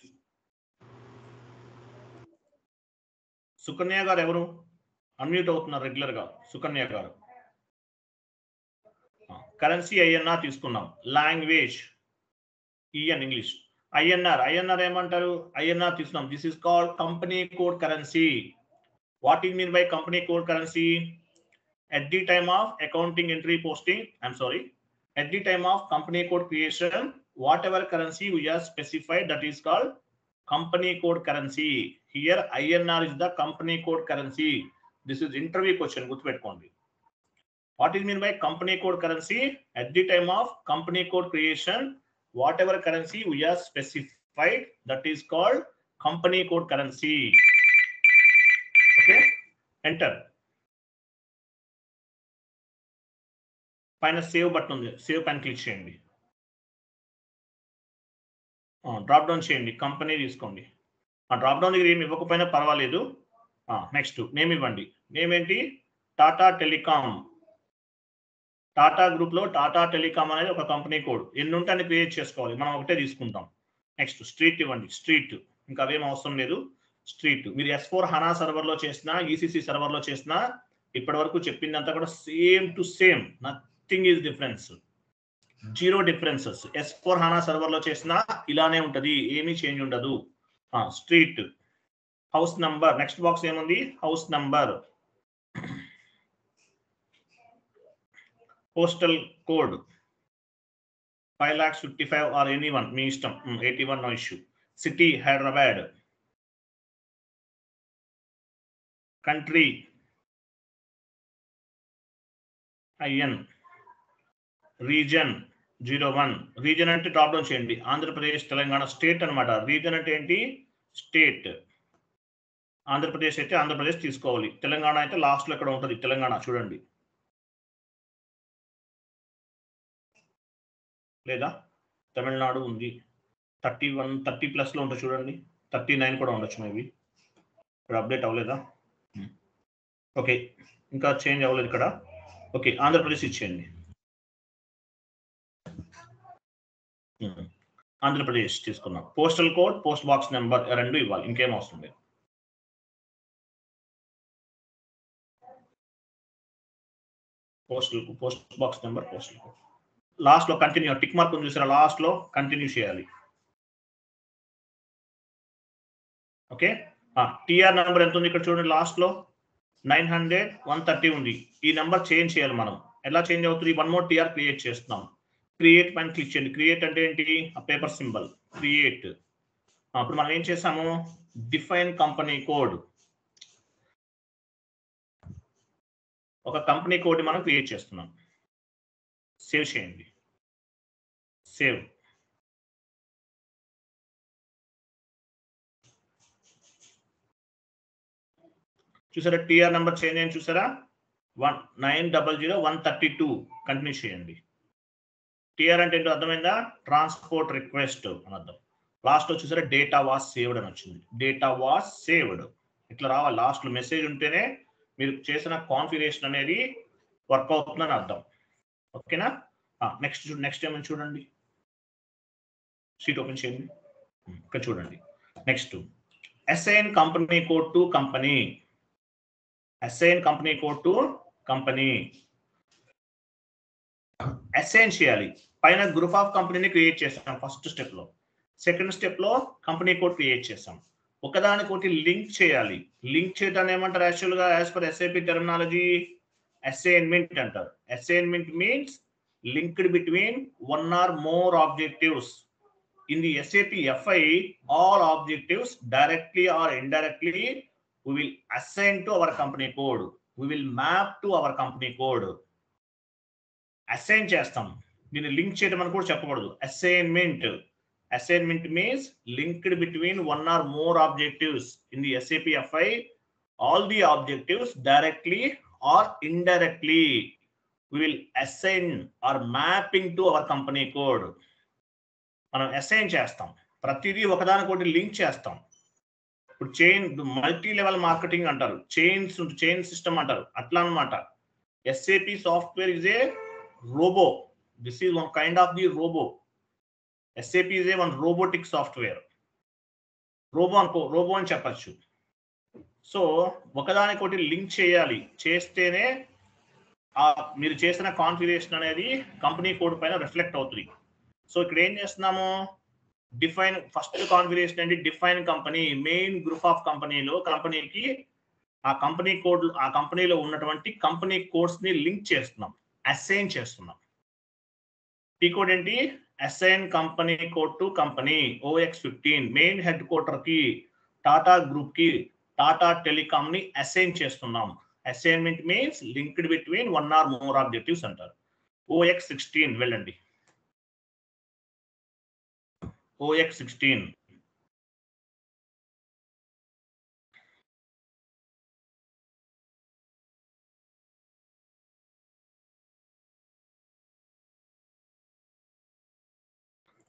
సుకన్య గారు ఎవరు అన్మ్యూట్ అవుతున్నారు రెగ్యులర్ గా? సుకన్య గారు. కరెన్సీ ఐఎన్ఆర్ తీసుకున్నాం. Language EN English. ఐఎన్ఆర్ ఏమంటారు? ఐఎన్ఆర్ తీసుకున్నాం. This is called company code currency. What is mean by company code currency? at the time of accounting entry posting, at the time of company code creation, whatever currency we have specified, that is called company code currency. Here INR is the company code currency. This is interview question, gurtupettukondi. What is mean by company code currency? At the time of company code creation, whatever currency we have specified, that is called company code currency. Okay, enter. పైన save button ఉంది, save పైన click చేయండి. Drop down చేయండి, company తీసుకోండి. Drop down దగ్గర ఏమి ఇవ్వకపోయినా పర్వాలేదు. నెక్స్ట్ నేమ్ ఇవ్వండి. నేమ్ ఏంటి? టాటా టెలికాం. టాటా గ్రూప్ లో టాటా టెలికాం అనేది ఒక కంపెనీ కోడ్. ఎన్ని ఉంటే అన్ని క్రియేట్ చేసుకోవాలి, మనం ఒకటే తీసుకుంటాం. నెక్స్ట్ స్ట్రీట్ ఇవ్వండి. స్ట్రీట్ ఇంకా అవేం అవసరం లేదు. స్ట్రీట్ మీరు S/4HANA సర్వర్ లో చేసినా, ECC సర్వర్ లో చేసినా, ఇప్పటి వరకు చెప్పిందంతా కూడా same to same, nothing is difference, zero differences. S/4HANA server లో చేసినా ఇలానే ఉంటది, ఏమీ చేంజ్ ఉండదు. Street. House number, next box ఏముంది? House number. Postal code 5,55,000 or anyone, మీ ఇష్టం. 81 no issue. City Hyderabad. Country IN. Region 01. Region అంటే డ్రాప్ డౌన్ చేయండి. ఆంధ్రప్రదేశ్, తెలంగాణ. స్టేట్ అనమాట. రీజన్ అంటే ఏంటి? స్టేట్. ఆంధ్రప్రదేశ్ అయితే ఆంధ్రప్రదేశ్ తీసుకోవాలి. తెలంగాణ అయితే లాస్ట్ లో ఎక్కడ ఉంటుంది? తెలంగాణ చూడండి. లేదా తమిళనాడు ఉంది. 31, 30+ లో ఉంటుంది చూడండి. 39 కూడా ఉండొచ్చు మేబీ. ఇక్కడ అప్డేట్ అవ్వలేదా? ఓకే, ఇంకా చేంజ్ అవ్వలేదు ఇక్కడ. ఓకే, ఆంధ్రప్రదేశ్ ఇచ్చేయండి. ఆంధ్రప్రదేశ్ తీసుకున్నాం. Postal code, post box number రెండు ఇవ్వాలి, ఇంకేం అవసరం లేదు. Post box number, postal code. Last లో కంటిన్యూ, టిక్ మార్క్ ఉంది చూసారా, లాస్ట్ లో కంటిన్యూ చేయాలి. ఓకే, టిఆర్ నెంబర్ ఎంత ఉంది ఇక్కడ చూడండి, లాస్ట్ లో 900, 130 ఉంది. ఈ నెంబర్ చేంజ్ చేయాలి మనం. ఎలా చేంజ్ అవుతుంది? 1 మోర్ టిఆర్ క్రియేట్ చేస్తున్నాం. క్రియేట్ పైన క్లిక్ చేయండి. క్రియేట్ అంటే ఏంటి? ఆ పేపర్ సింబల్ క్రియేట్. అప్పుడు మనం ఏం చేసాము? Define company code. ఒక కంపెనీ కోడ్ మనం క్రియేట్ చేస్తున్నాం. సేవ్ చేయండి. సేవ్. చూసారా టిఆర్ నెంబర్ చేంజ్ అయ్యింది చూసారా? 900,132. కంటిన్యూ చేయండి. టిఆర్ అంటే ఏంటో అర్థమైందా? ట్రాన్స్పోర్ట్ రిక్వెస్ట్ అని అర్థం. లాస్ట్ లో చూసారా డేటా వాస్ సేవ్డ్ అని వచ్చింది. డేటా వాస్ సేవ్డ్ ఇట్లా రావాలి. లాస్ట్ లో మెసేజ్ ఉంటేనే మీరు చేసిన కాన్ఫిగరేషన్ అనేది వర్క్ అవుతుందని అర్థం. ఓకేనా? నెక్స్ట్ ఏమైనా చూడండి. షీట్ ఓపెన్ చేయండి. ఇక్కడ చూడండి. Next assign company code to company. Assign company code to company. Assign చేయాలి. పైన గ్రూప్ ఆఫ్ కంపెనీని క్రియేట్ చేస్తాం ఫస్ట్ స్టెప్ లో. సెకండ్ స్టెప్ లో కంపెనీ కోడ్ క్రియేట్ చేస్తాం. ఒకదానికొకటి లింక్ చేయాలి. లింక్ చేయడాన్ని ఏమంటారు? యాక్చువల్ గా as per SAP terminology assignment అంటారు. Assignment means linked between one or more objectives. In the SAP FI, all objectives directly or indirectly we will assign to our company code. We will map to our company code. Assign చేస్తాం. దీన్ని link చేయడం అని కూడా చెప్పకూడదు. Assignment means linked between one or more objectives. In the SAP FI, all the objectives directly or indirectly we will assign or mapping to our company code. మనం assign చేస్తాం. ప్రతిదీ ఒకదానికొకటి లింక్ చేస్తాం. ఇప్పుడు చైన్ మల్టీ లెవెల్ మార్కెటింగ్ అంటారు, chain system అంటారు, అట్లా అనమాట. SAP software is a robo. This is one kind of the robo. SAP is a one robotic software. Robo అని చెప్పచ్చు. సో ఒకదానికొకటి లింక్ చేయాలి, చేస్తేనే మీరు చేసిన కాన్ఫిగరేషన్ అనేది కంపెనీ కోడ్ పైన రిఫ్లెక్ట్ అవుతుంది. సో ఇక్కడ ఏం చేస్తున్నాము, డిఫైన్ ఫస్ట్ కాన్ఫిగరేషన్ అంటే define company, main group of కంపెనీకి ఆ కంపెనీ కోడ్, ఆ కంపెనీలో ఉన్నటువంటి కంపెనీ కోడ్స్ ని లింక్ చేస్తున్నాం, అసైన్ చేస్తున్నాం. టీ కోడ్ ఏంటి, assign company code to company OX15 main head quarter కి టాటా గ్రూప్ కి టాటా టెలికామ్ ని అసైన్ చేస్తున్నాం. Assignment means linked between one or more objectives అంటారు. OX16 వెళ్ళండి, OX16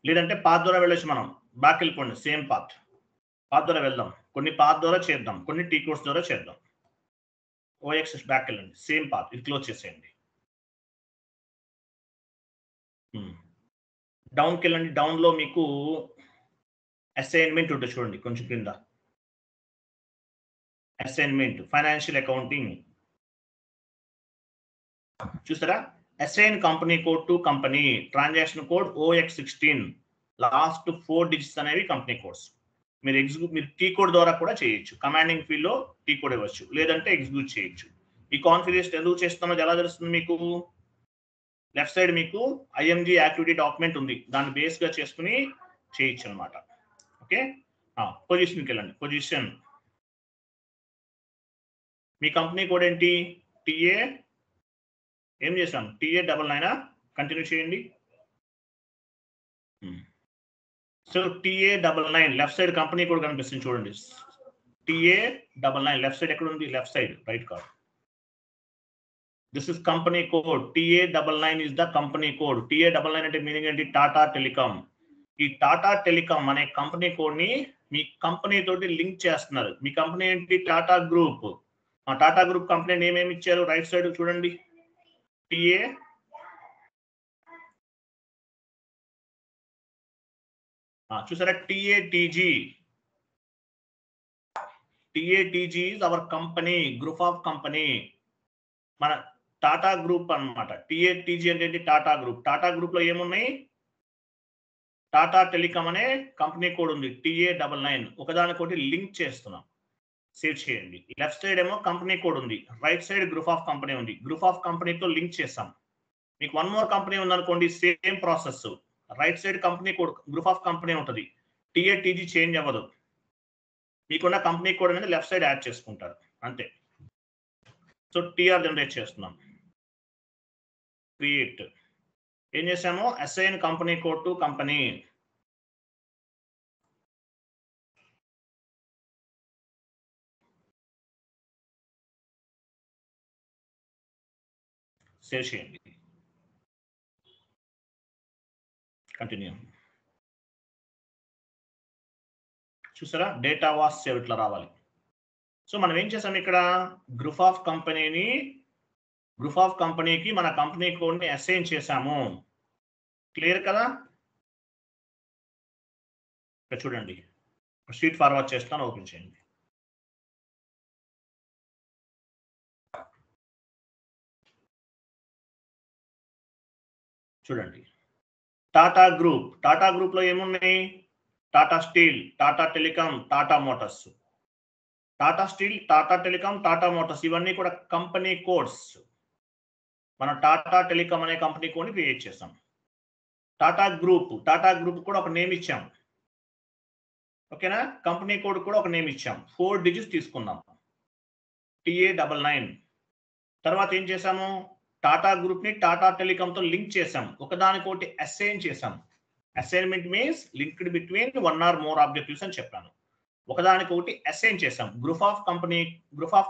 లేదంటే పాత్ ద్వారా వెళ్ళొచ్చు, మనం బ్యాక్ వెళ్ళిపోండి, సేమ్ పాత్ ద్వారా వెళ్దాం, కొన్ని పాత్ ద్వారా చేద్దాం, కొన్ని టీ కోడ్స్ ద్వారా చేద్దాం. OX బ్యాక్ వెళ్ళండి, సేమ్ పాత్, ఇది క్లోజ్ చేసేయండి. డౌన్కి వెళ్ళండి, డౌన్ లో మీకు అసైన్మెంట్ ఉంటుంది చూడండి, కొంచెం కింద అసైన్మెంట్ ఫైనాన్షియల్ అకౌంటింగ్ చూసారా, assign company code to company, transaction code OX16, last 4 digits అనేవి కంపెనీ కోడ్స్. మీరు టీ కోడ్ ద్వారా కూడా చేయొచ్చు, కమాండింగ్ ఫీల్డ్ లో టీ కోడ్ ఇవ్వచ్చు, లేదంటే ఎగ్జిక్యూట్ చేయొచ్చు. ఈ కాన్ఫిగరేషన్ ఎందుకు చేస్తామో ఎలా తెలుస్తుంది మీకు, లెఫ్ట్ సైడ్ మీకు IMG యాక్టివిటీ డాక్యుమెంట్ ఉంది, దాన్ని బేస్ గా చేసుకుని చేయొచ్చు అనమాట. ఓకే, పొజిషన్కి వెళ్ళండి, పొజిషన్ మీ కంపెనీ కోడ్ ఏంటి, TA ఏం చేసాం, TA99 కంటిన్యూ చేయండి. So TA99 left side company code కనిపిస్తుంది చూడండి, TA99 లెఫ్ట్ సైడ్ ఎక్కడ ఉంది, లెఫ్ట్ సైడ్ రైట్ కాదు, this is company code. TA99 is the company code. TA99 అంటే మీనింగ్ ఏంటి, టాటా టెలికామ్. ఈ టాటా టెలికామ్ అనే కంపెనీ కోడ్ ని మీ కంపెనీ తోటి లింక్ చేస్తున్నారు. మీ కంపెనీ ఏంటి, టాటా గ్రూప్. ఆ టాటా గ్రూప్ కంపెనీ నేమ్ ఏమి ఇచ్చారు, రైట్ సైడ్ చూడండి, TA చూసారా, TATG is our company, group of company, మన టాటా గ్రూప్ అన్నమాట. TATG అంటే టాటా గ్రూప్. టాటా గ్రూప్ లో ఏమున్నాయి, టాటా టెలికామ్ అనే కంపెనీ కోడ్ ఉంది, TA99. ఒకదానికొకటి లింక్ చేస్తున్నాం, సేవ్ చేయండి. లెఫ్ట్ సైడ్ ఏమో కంపెనీ కోడ్ ఉంది, right side group of company ఉంది. గ్రూప్ ఆఫ్ కంపెనీతో లింక్ చేస్తాం. మీకు వన్ మోర్ కంపెనీ ఉందనుకోండి, same process, right side company code group of company ఉంటుంది, TATG చేంజ్ అవ్వదు, మీకున్న కంపెనీ కోడ్ అనేది లెఫ్ట్ సైడ్ యాడ్ చేసుకుంటారు అంతే. సో TR జనరేట్ చేస్తున్నాం, క్రియేట్ ఏం చేసాము, assign company code to company. Save చేయండి, కంటిన్యూ. చూసారా, డేటా వాస్ సేవ్ ఇట్లా రావాలి. సో మనం ఏం చేసాం ఇక్కడ, గ్రూప్ ఆఫ్ కంపెనీకి మన కంపెనీ కోడ్ ని అసైన్ చేసాము. క్లియర్ కదా, ఇక్కడ చూడండి, షీట్ ఫార్వర్డ్ చేస్తాను, ఓపెన్ చేయండి. చూడండి, టాటా గ్రూప్ లో ఏమున్నాయి, Tata steel, Tata telecom, Tata Motors. Tata steel, Tata telecom, Tata Motors ఇవన్నీ కూడా కంపెనీ కోడ్స్. మనం టాటా టెలికామ్ అనే కంపెనీ కోడ్ ని క్రియేట్ చేసాం. టాటా గ్రూప్ కూడా ఒక నేమ్ ఇచ్చాం, ఓకేనా. కంపెనీ కోడ్ కూడా ఒక నేమ్ ఇచ్చాం, 4 డిజిట్స్ తీసుకున్నాం, TA99. తర్వాత ఏం చేసాము, టాటా గ్రూప్ ని టాటా టెలికామ్ తో లింక్ చేసాం, ఒకదానికోటి అసైన్ చేసాం. Assignment means linked between one or more objectives అని చెప్పాను. ఒకదానికొకటి అసైన్ చేసాం, గ్రూప్ ఆఫ్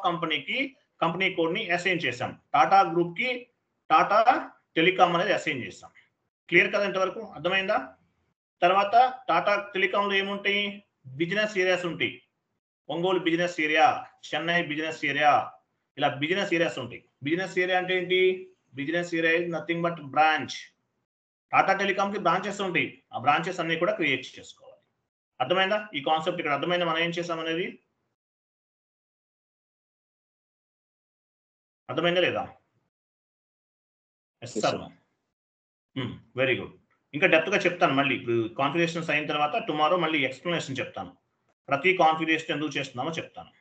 కంపెనీకి కంపెనీ కోడ్ ని అసైన్ చేసాం, టాటా గ్రూప్ కి టాటా టెలికామ్ అనేది అసైన్ చేసాం. క్లియర్ కదా, ఇంతవరకు అర్థమైందా. తర్వాత టాటా టెలికామ్ లో ఏముంటాయి, బిజినెస్ ఏరియాస్ ఉంటాయి, Ongole business area, Chennai business area, ఇలా బిజినెస్ ఏరియాస్ ఉంటాయి. బిజినెస్ ఏరియా అంటే ఏంటి, business area is nothing but branch. Tata టెలికాంకి బ్రాంచెస్ ఉంటాయి, ఆ బ్రాంచెస్ అన్ని కూడా క్రియేట్ చేసుకోవాలి. అర్థమైందా ఈ కాన్సెప్ట్? ఇక్కడ అర్థమైందా మనం ఏం చేసామనేది? అర్థమైందా లేదా? Yes sir, very good. ఇంకా డెప్త్గా చెప్తాను మళ్ళీ. కాన్ఫిగరేషన్స్ అయిన తర్వాత టుమారో మళ్ళీ ఎక్స్ప్లెనేషన్ చెప్తాను. ప్రతి కాన్ఫిగరేషన్ ఎందుకు చేస్తున్నామో చెప్తాను.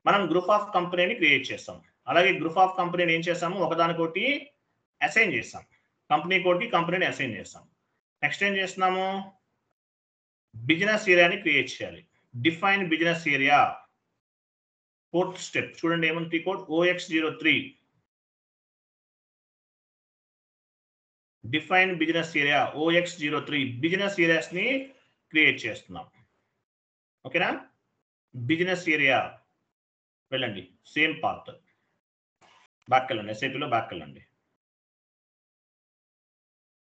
మనం గ్రూప్ ఆఫ్ కంపెనీని క్రియేట్ చేస్తాం. అలాగే గ్రూప్ ఆఫ్ కంపెనీని ఏం చేస్తాము, ఒకదానికోటి అసైన్ చేస్తాం. కంపెనీ కోడ్కి కంపెనీని అసైన్ చేస్తాం. నెక్స్ట్ ఏం చేస్తున్నాము, బిజినెస్ ఏరియాని క్రియేట్ చేయాలి. Define business area, 4th step చూడండి ఏముంది code, OX03. Define business area OX03. Business areas ని క్రియేట్ చేస్తున్నాం. ఓకేనా? బిజినెస్ ఏరియా వెళ్ళండి, సేమ్ పాత్, బ్యాక్ వెళ్ళండి, SAPలో బ్యాక్ వెళ్ళండి,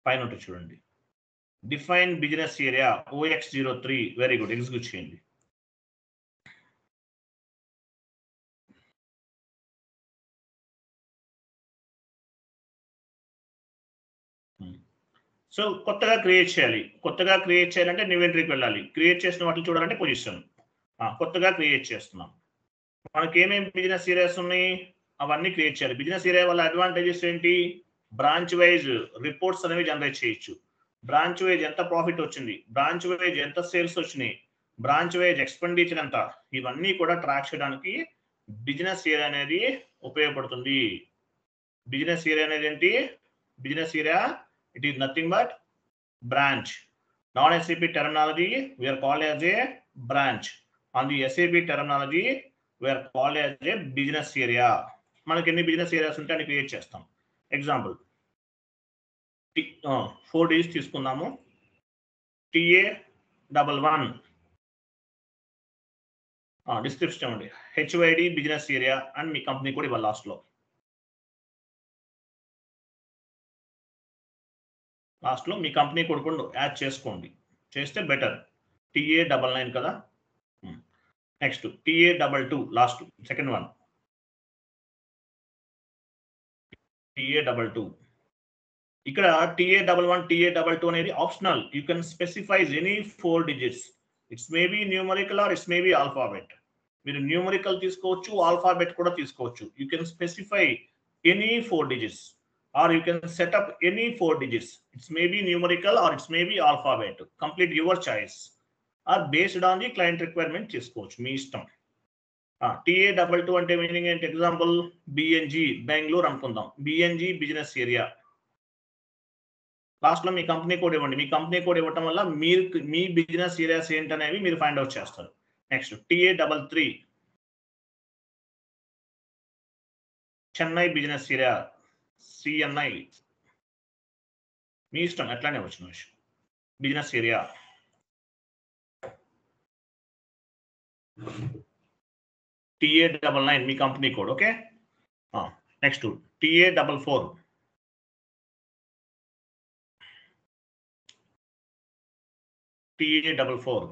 పైన ఉంటుంది చూడండి, define business area OX03. Very good, execute చేయండి. సో కొత్తగా క్రియేట్ చేయాలి. కొత్తగా క్రియేట్ చేయాలంటే న్యూ ఎంట్రీకి వెళ్ళాలి. క్రియేట్ చేసిన వాటిని చూడాలంటే పొజిషన్. కొత్తగా క్రియేట్ చేస్తున్నాం. మనకి ఏమేమి బిజినెస్ ఏరియాస్ ఉన్నాయి అవన్నీ క్రియేట్ చేయాలి. బిజినెస్ ఏరియా వల్ల అడ్వాంటేజెస్ ఏంటి, బ్రాంచ్ వైజ్ రిపోర్ట్స్ అనేవి జనరేట్ చేయొచ్చు. బ్రాంచ్ వైజ్ ఎంత ప్రాఫిట్ వచ్చింది, బ్రాంచ్ వైజ్ ఎంత సేల్స్ వచ్చినాయి, బ్రాంచ్ వైజ్ ఎక్స్పెండిచర్ ఎంత, ఇవన్నీ కూడా ట్రాక్ చేయడానికి బిజినెస్ ఏరియా అనేది ఉపయోగపడుతుంది. బిజినెస్ ఏరియా అనేది ఏంటి, business area it is nothing but branch. Non-SAP terminology we are called as a branch. On the SAP terminology we are called as a business area. మనకి ఎన్ని business areas ఉంటాయని create చేస్తాం. Example 4 days తీసుకుందాము. TA11 description ఇవ్వండి, HYD business area and me company కూడా ఇవ్వాలి లాస్ట్లో మీ company కొడుకుండా add చేసుకోండి, చేస్తే బెటర్. TA99 కదా. Next TA22 last, second one TA22. ఇక్కడ TA11 TA22 అనేది optional. You can specifies any 4 digits. It's maybe numerical or it's maybe alphabet. మీరు numerical తీసుకోవచ్చు, ఆల్ఫాబెట్ కూడా తీసుకోవచ్చు. You can specify any 4 digits. Or you can set up any 4 digits. It's maybe numerical or it's maybe alphabet. Complete your choice. Or based on the client requirement చేసుకోవచ్చు, మీ ఇష్టం. TA22 అంటే meaning ఏంటి, example BNG Bengaluru అనుకుందాం. BNG business area. లాస్ట్లో మీ company code ఇవ్వండి. మీ company code ఇవ్వటం వల్ల మీరు మీ బిజినెస్ ఏరియాస్ ఏంటనేవి మీరు ఫైండ్ అవుట్ చేస్తారు. Next TA33 Chennai business area, CNI మీ ఇష్టం, ఎట్లానే వచ్చిన విషయం. బిజినెస్ ఏరియా TA99 మీ company code. Okay. Next TA44 TA44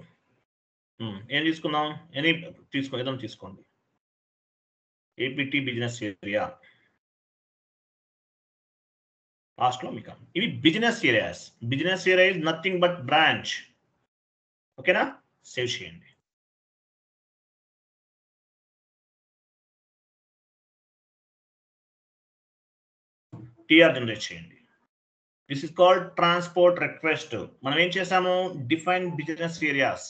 ఏం తీసుకుందాం, ఎనీ ఏదైనా తీసుకోండి. APT బిజినెస్ ఏరియా లాస్ట్లో మీకు ఇవి business areas. Business area is nothing but branch. ఓకేనా? సేవ్ చేయండి. TR జనరేట్ చేయండి. This is called transport request. మనం ఏం చేసాము, define business areas.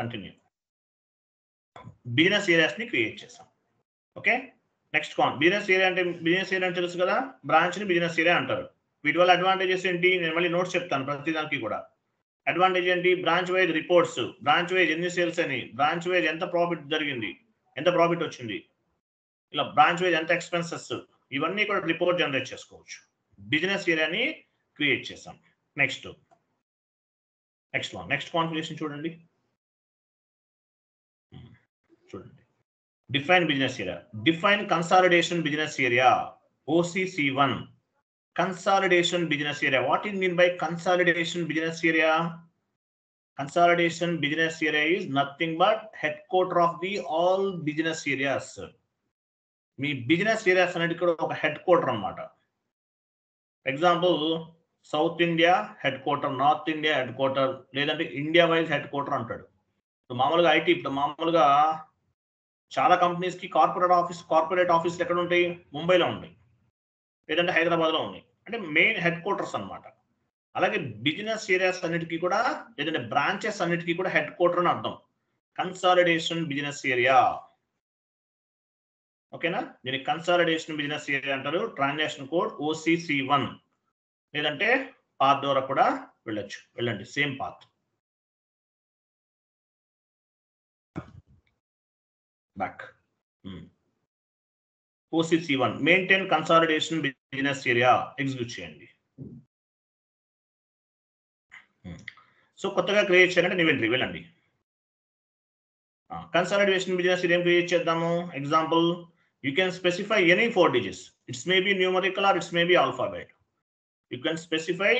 Continue. Business areas ని క్రియేట్ చేసాం. ఓకే. నెక్స్ట్ బిజినెస్ ఏరియా అంటే తెలుసు కదా, బ్రాంచ్ ని బిజినెస్ ఏరియా అంటారు. వీటి వల్ల అడ్వాంటేజెస్ ఏంటి, నేను మళ్ళీ నోట్స్ చెప్తాను ప్రతి దానికి కూడా. అడ్వాంటేజ్ ఏంటి, branch wise reports, branch wise ఎన్ని సేల్స్ అని, బ్రాంచ్ వైజ్ ఎంత ప్రాఫిట్ జరిగింది, ఎంత ప్రాఫిట్ వచ్చింది, ఇలా బ్రాంచ్ వైజ్ ఎంత ఎక్స్పెన్సెస్, ఇవన్నీ కూడా రిపోర్ట్ జనరేట్ చేసుకోవచ్చు. బిజినెస్ ఏరియాని క్రియేట్ చేసాం. నెక్స్ట్ కాన్ఫిగరేషన్ చూడండి. Define business area. Define consolidation business area. OCC1. Consolidation business area. What do you mean by consolidation business area? Consolidation business area is nothing but headquarter of the all business areas. Me business areas అనేది కూడా ఒక head quarter అన్నమాట. Example south India head quarter, north India head quarter, లేదంటే India wise head quarter అంటాడు. మామూలుగా IT ఇప్పుడు మామూలుగా చాలా కంపెనీస్ కి కార్పొరేట్ ఆఫీసులు ఎక్కడ ఉంటాయి? ముంబైలో ఉంటాయి, లేదంటే హైదరాబాద్లో ఉన్నాయి. అంటే మెయిన్ హెడ్ క్వార్టర్స్ అన్నమాట. అలాగే బిజినెస్ ఏరియాస్ అన్నిటికీ కూడా లేదంటే బ్రాంచెస్ అన్నిటికీ కూడా హెడ్ క్వార్టర్ అని అర్థం. Consolidation business area. ఓకేనా? దీనికి కన్సాలిడేషన్ బిజినెస్ ఏరియా అంటారు. ట్రాన్సాక్షన్ కోడ్ OCC1, లేదంటే పాత్ ద్వారా కూడా వెళ్ళొచ్చు. వెళ్ళండి, same path. Back. OCC1 maintain consolidation business area execute చేయండి. సో కొత్తగా క్రియేట్ చేయాలంటే న్యూ ఎంట్రీ వెళ్ళండి. కన్సాలిడేషన్ బిజినెస్ ఏరియా క్రియేట్ చేద్దాము. Example, you can specify any 4 digits. It's may be numerical or it's may be alphabet. You can specify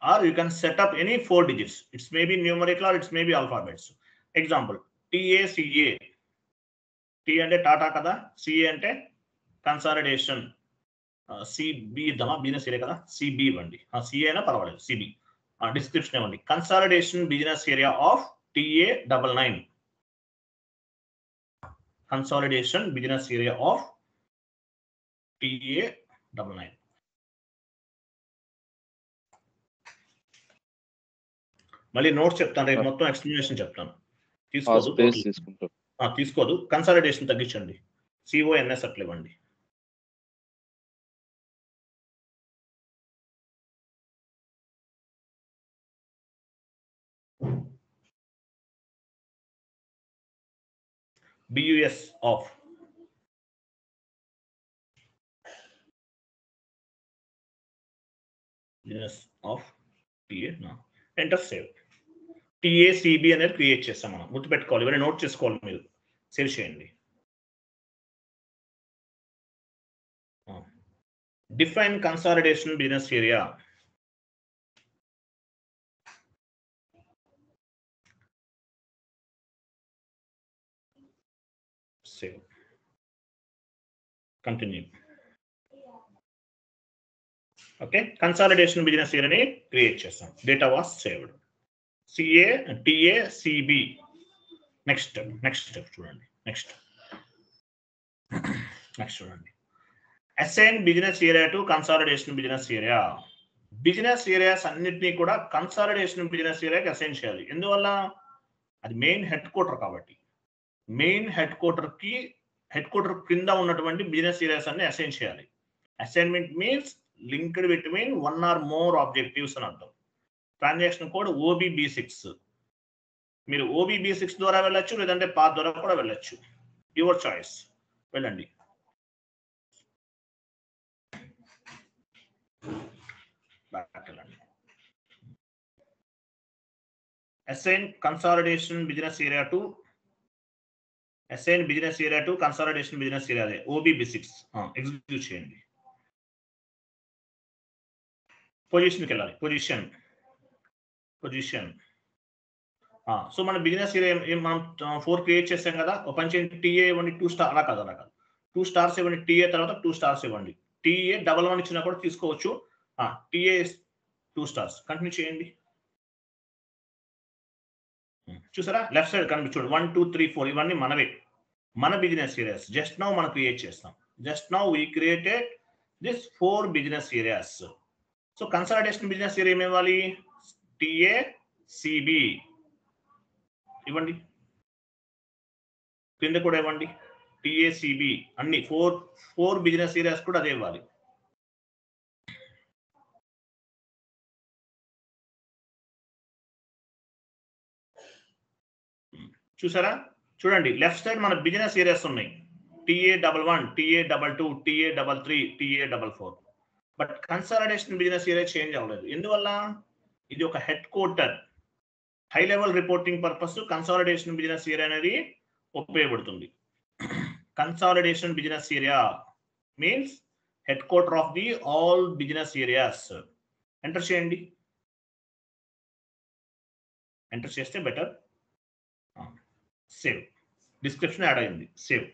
or you can set up any 4 digits. It's may be numerical or it's may be alphabets. Example TACA. T అంటే టాటా కదా, CA అంటే consolidation, CB ఇద్దామా? Business area కదా, CB ఇవ్వండి. CA అయినా పర్వాలేదు, CB. Description ఇవ్వండి. Consolidation business area of TA99. Consolidation business area of TA99. మళ్ళీ నోట్స్ చెప్తాను, రేపు మొత్తం ఎక్స్ప్లెనేషన్ చెప్తాను. తీసుకోదు. కన్సాలిడేషన్ తగ్గించండి. CONS అట్లా ఇవ్వండి. BUS of. Business of TA. Enter save. TACB అనేది క్రియేట్ చేస్తాం మనం. గుర్తుపెట్టుకోవాలి, ఇవన్నీ నోట్ చేసుకోవాలి మీరు. సేవ్ చేయండి. Define consolidation business area. Save. Continue. Okay, consolidation business ఏరియాని క్రియేట్ చేస్తాం. Data was saved. TACB. Next step చూడండి. నెక్స్ట్ చూడండి. Assign business area to consolidation business area. Business areas అన్నిటినీ కూడా కన్సాలిడేషన్ బిజినెస్ ఏరియాకి అసైన్ చేయాలి. ఎందువల్ల? అది మెయిన్ హెడ్ క్వార్టర్ కాబట్టి. మెయిన్ హెడ్ క్వార్టర్ కింద ఉన్నటువంటి బిజినెస్ ఏరియాస్ అన్ని అసైన్ చేయాలి. Assignment means linked between 1 or more objectives అని అర్థం. Transaction code OBB6. మీరు OBB6 ద్వారా వెళ్ళొచ్చు, లేదంటే పాత్ ద్వారా కూడా వెళ్ళొచ్చు. Your choice. వెళ్ళండి. Assign consolidation business area to consolidation business area, అదే OBB6 ఎగ్జిక్యూట్ చేయండి. పొజిషన్కి వెళ్ళాలి. పొజిషన్. సో మన బిజినెస్ ఏరియా మనం 4 క్రియేట్ చేసాం కదా. ఒక పని చేయండి, TA ఇవ్వండి 2 స్టార్. అలా కాదు 2 stars ఇవ్వండి. TA తర్వాత 2 stars ఇవ్వండి. TA11 ఇచ్చినా కూడా తీసుకోవచ్చు. TA 2 stars. కంటిన్యూ చేయండి. చూసారా, లెఫ్ట్ సైడ్ కనిపించండి. 1 2 3 4 ఇవన్నీ మనవే, మన బిజినెస్ ఏరియాస్. జస్ట్ నౌ మనం క్రియేట్ చేస్తాం. Just now we created this 4 business areas. So consolidation business area ఏమి ఇవ్వాలి? TACB ఇవ్వండి. కింద కూడా ఇవ్వండి TACB. అన్ని 4 బిజినెస్ ఏరియాస్ కూడా అదే ఇవ్వాలి. చూసారా, చూడండి లెఫ్ట్ సైడ్ మన బిజినెస్ ఏరియాస్ ఉన్నాయి. TA11, TA22, TA33, TA44. But consolidation business area change అవ్వలేదు. ఎందువల్ల? ఇది ఒక head quarter. High level reporting purpose consolidation business area అనేది ఉపయోగపడుతుంది. Consolidation business area means head quarter of the all business areas. Enter చేయండి. Enter చేస్తే better. Save, description add అయింది. Save.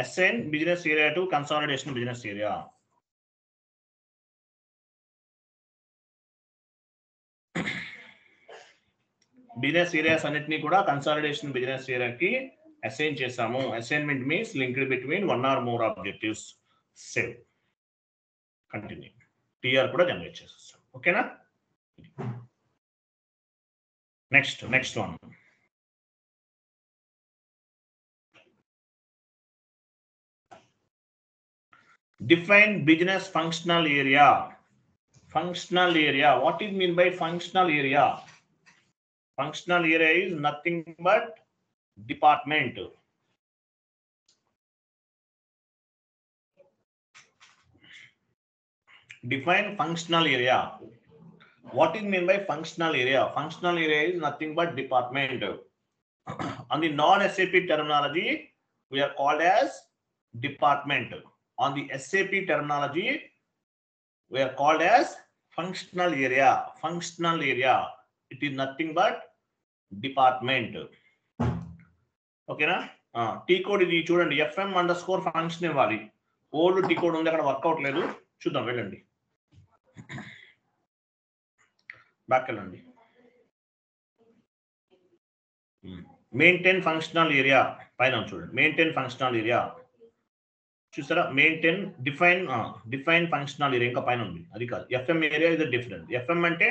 Assign business area to consolidation business area. Business areas అన్నిటినీ కూడా consolidation business ఏరియాకి assign చేసాము. Assignment means linked between one or more objectives. Save, continue. TR కూడా generate చేసేస్తాం. ఓకేనా? Next one. Define business functional area. Functional area. What is mean by functional area? Functional area is nothing but department. Define functional area. What is mean by functional area? Functional area is nothing but department. On the non-SAP terminology, we are called as department. On the SAP terminology, we are called as functional area. Functional area. It is nothing but department. Okay na? T code ఇది చూడండి. FM_function ఇవ్వాలి. Old T code ఉంది, అక్కడ work out లేదు. చూద్దాం, వెళ్ళండి, back వెళ్ళండి. Maintain functional area పైన చూడండి. మెయింటైన్ ఫంక్షనల్ ఏరియా చూసారా? మెయింటైన్ డిఫైన్ ఫంక్షనల్ ఏరియా ఇంకా పైన ఉంది. అది కాదు. FM area is different. FM అంటే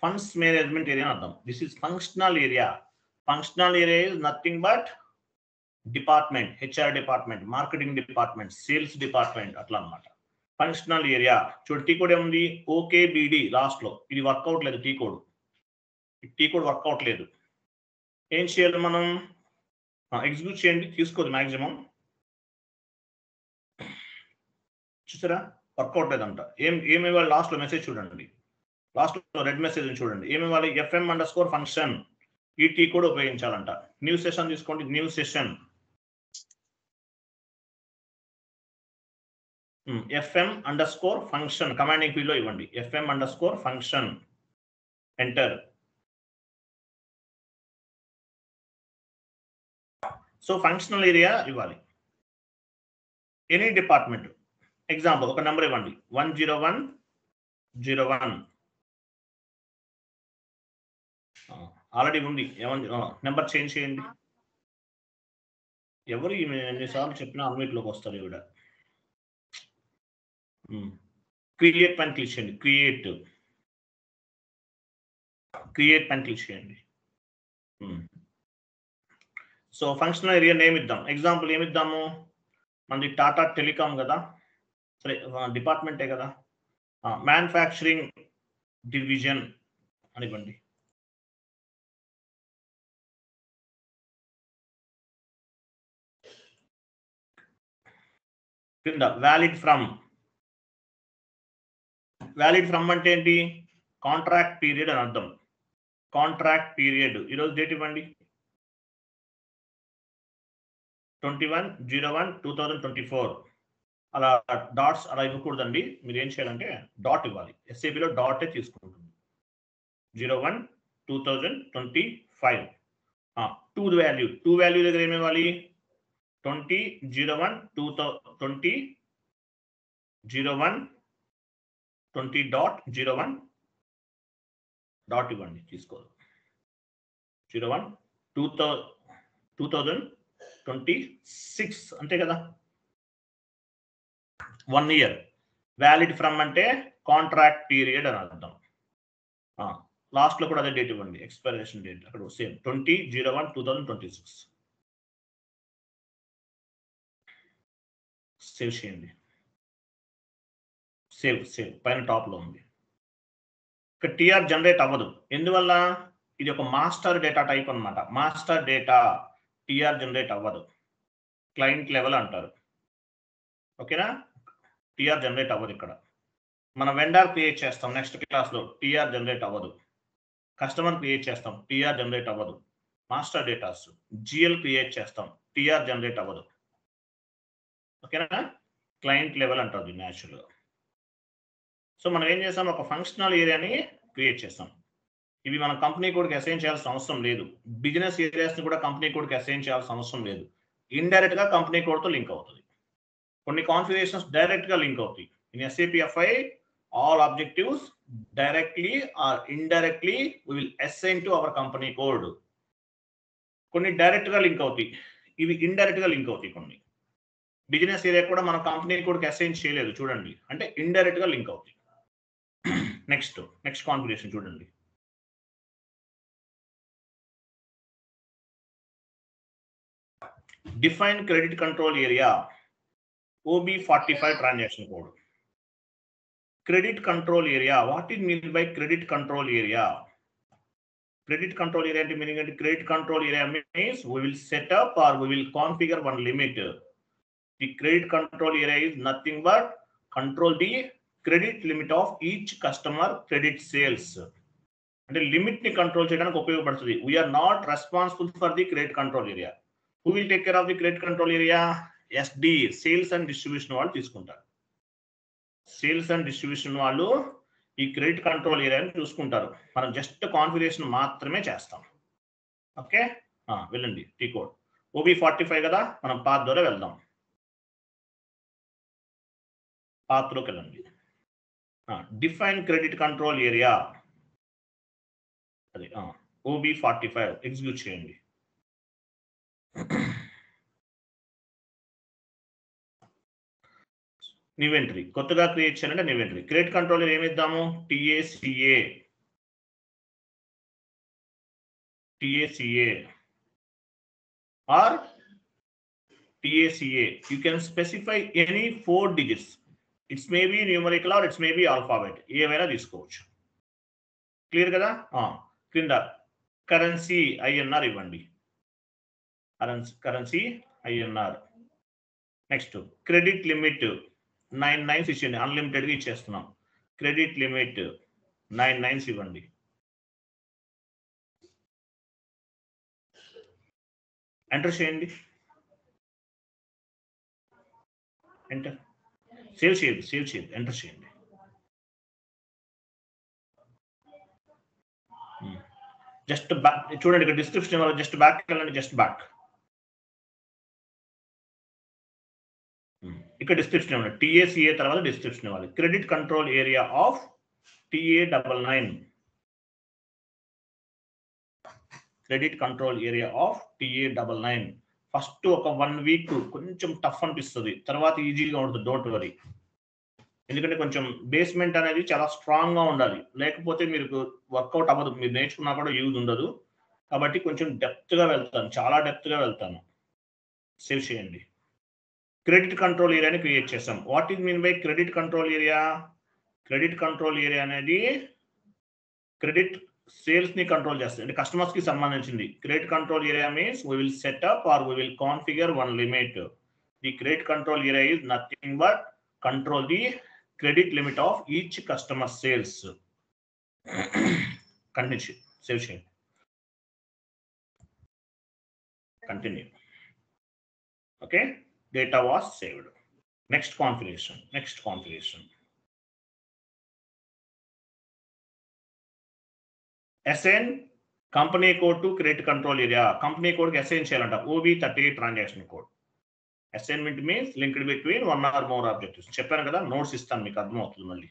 ఫండ్స్ మేనేజ్మెంట్ ఏరియా అని అర్థం. This is functional area. Functional area is nothing but department. HR department, marketing department, sales department, అట్లా అనమాట. ఫంక్షనల్ ఏరియా చూడు. టీ కోడ్ ఏముంది? ఓకేబిడి లాస్ట్ లో. ఇది వర్కౌట్ లేదు. టీ కోడ్ వర్కౌట్ లేదు. ఏం చేయాలి మనం? ఎగ్జిక్యూట్ చేయండి. తీసుకోదు మాక్సిమం. చూసారా? వర్కౌట్ లేదంట. ఏమి ఇవ్వాలి? లాస్ట్ లో మెసేజ్ చూడండి. లాస్ట్ లో రెడ్ మెసేజ్ చూడండి. ఏమి ఇవ్వాలి? FM_function. ఈ టీ కోడ్ ఉపయోగించాలంట. న్యూ సెషన్ తీసుకోండి. New session FM_function commanding field లో ఇవ్వండి. FM_function enter. So functional area ఇవ్వాలి. Any department. ఎగ్జాంపుల్ ఒక నెంబర్ ఇవ్వండి. 10101. ఆల్రెడీ ఉంది. నెంబర్ చేంజ్ చేయండి. ఎవరు ఎన్నిసార్లు చెప్పినా అన్నిట్లోకి వస్తారు ఈవిడ. క్రియేట్ పని క్లిక్ చేయండి. క్రియేట్ పని క్లిక్ చేయండి. సో ఫంక్షనల్ ఏరియా నేమ్ ఇద్దాం. ఎగ్జాంపుల్ ఏమిద్దాము? మనది టాటా టెలికాం కదా, సరే డిపార్ట్మెంటే కదా. మ్యానుఫ్యాక్చరింగ్ డివిజన్ అనివ్వండి. కింద వ్యాలిడ్ ఫ్రమ్. వ్యాలిడ్ ఫ్రమ్ అంటే ఏంటి? కాంట్రాక్ట్ పీరియడ్ అని అర్థం. Contract period. ఈరోజు డేట్ ఇవ్వండి. 21/01/2024. అలా డాట్స్ అలా ఇవ్వకూడదండి. మీరు ఏం చేయాలంటే డాట్ ఇవ్వాలి. ఎస్ఏపిలో డాటే తీసుకుంటుంది. 01/2025. టూ వాల్యూ దగ్గర ఏమి ఇవ్వాలి? 20/01/20/01 డాట్ ఇవ్వండి. తీసుకోవాలి. 01/2026 అంతే కదా. 1 year. వ్యాలిడ్ ఫ్రమ్ అంటే కాంట్రాక్ట్ పీరియడ్ అని అర్థం. లాస్ట్ లో కూడా అదే డేట్ ఇవ్వండి. ఎక్స్పైరేషన్ డేట్ అక్కడ సేమ్ 20/01/2026. సేవ్ చేయండి. సేవ్ పైన టాప్ లో ఉంది. ఇక్కడ టీఆర్ జనరేట్ అవ్వదు. ఎందువల్ల? ఇది ఒక మాస్టర్ డేటా టైప్ అనమాట. మాస్టర్ డేటా టీఆర్ జనరేట్ అవ్వదు. క్లయింట్ లెవెల్ అంటారు. ఓకేనా? టీఆర్ జనరేట్ అవ్వదు. ఇక్కడ మన వెండర్ క్రియేట్ చేస్తాం నెక్స్ట్ క్లాస్ లో. టీఆర్ జనరేట్ అవ్వదు. కస్టమర్ క్రియేట్ చేస్తాం. టీఆర్ జనరేట్ అవ్వదు. మాస్టర్ డేటాస్ జిఎల్ క్రియేట్ చేస్తాం. టీఆర్ జనరేట్ అవ్వదు. ఓకేనా? క్లయింట్ లెవెల్ అంటారు దీన్ని యాక్చువల్గా. సో మనం ఏం చేసాం, ఒక ఫంక్షనల్ ఏరియాని క్రియేట్ చేస్తాం. ఇవి మన కంపెనీ కోడ్కి అసైన్ చేయాల్సిన అవసరం లేదు. బిజినెస్ ఏరియాస్ని కూడా కంపెనీ కోడ్కి అసైన్ చేయాల్సిన అవసరం లేదు. ఇండైరెక్ట్గా కంపెనీ కోడ్తో లింక్ అవుతుంది. కొన్ని కాన్ఫిగరేషన్స్ డైరెక్ట్గా లింక్ అవుతాయి. In SAP FI all objectives directly or indirectly we will assign to our company code. కొన్ని డైరెక్ట్గా లింక్ అవుతాయి, ఇవి ఇండైరెక్ట్గా లింక్ అవుతాయి. కొన్ని బిజినెస్ ఏరియా కూడా మన కంపెనీ కోడ్కి అసైన్ చేయలేదు చూడండి, అంటే ఇండైరెక్ట్గా లింక్ అవుతాయి. నెక్స్ట్ కాన్ఫిగరేషన్ చూడండి. Define credit control area OB45 transaction code. Credit control area. What is meant by credit control area? Credit control area meaning credit control area means we will set up or we will configure one limit. The credit control area is nothing but control the credit limit of each customer credit sales. And the limit ni control cheyadaniki upayogapడుతుంది. We are not responsible for the credit control area. Who will take care of the credit control area? SD, sales and distribution వాళ్ళు తీసుకుంటారు. Sales and distribution వాళ్ళు ఈ credit control ఏరియాని చూసుకుంటారు. మనం just configuration మాత్రమే చేస్తాం. Okay, వెళ్ళండి. టీ కోడ్ OB45 కదా, మనం పాత్ ద్వారా వెళ్దాం. పాత్లోకి వెళ్ళండి. డిఫైన్ క్రెడిట్ కంట్రోల్ ఏరియా, అది OB45 ఎగ్జిక్యూట్ చేయండి. న్యూ ఎంట్రీ, కొత్తగా క్రియేట్ చేయాలంటే న్యూ ఎంట్రీ. క్రెడిట్ కంట్రోల్ ఏమిద్దాము? TACA or TACA. You can specify any 4 digits. It may be numerical or it may be alphabet. ఏవైనా తీసుకోవచ్చు. క్లియర్ కదా? కింద currency INR ఇవ్వండి. Currency INR. Next credit limit 9 nines ఇచ్చేయండి. అన్లిమిటెడ్గా ఇచ్చేస్తున్నాం. Credit limit 9 nines ఇవ్వండి. Enter చేయండి. ఎంటర్. సేవ్ చేయదు. ఎంటర్ చేయండి. జస్ట్ బ్యాక్ చూడండి, ఇక్కడ డిస్క్రిప్షన్ ఇవ్వాలి. జస్ట్ బ్యాక్ వెళ్ళండి. Just back. ఇక్కడ డిస్క్రిప్షన్ ఇవ్వండి. TACA తర్వాత డిస్క్రిప్షన్ ఇవ్వాలి. Credit control area of TA99. Credit control area of TA99. First ఒక 1 week కొంచెం టఫ్ అనిపిస్తుంది, తర్వాత ఈజీగా ఉంటుంది. Don't worry. ఎందుకంటే కొంచెం బేస్మెంట్ అనేది చాలా స్ట్రాంగ్ గా ఉండాలి, లేకపోతే మీరు వర్కౌట్ అవ్వదు. మీరు నేర్చుకున్నా కూడా యూజ్ ఉండదు. కాబట్టి కొంచెం డెప్త్ గా వెళ్తాను, చాలా డెప్త్ గా వెళ్తాను. సేవ్ చేయండి. క్రెడిట్ కంట్రోల్ ఏరియాని క్రియేట్ చేస్తాం. What is mean by credit control area? Credit control area అనేది క్రెడిట్ సేల్స్ ని కంట్రోల్ చేస్తుంది, అంటే కస్టమర్స్ కి సంబంధించింది. Credit control area means we will set up or we will configure one limit. The credit control area is nothing but control the credit limit of each customer sales. Continue. Save చేయండి. Continue. Okay, data was saved. Next configuration. Assign company code to credit control area. Company code కి assign చేయాలంట. OB38 transaction code. Assignment means linked between one or more objectives. చెప్పాను కదా, notes ఇస్తాను, మీకు అర్థమవుతుంది మళ్ళీ.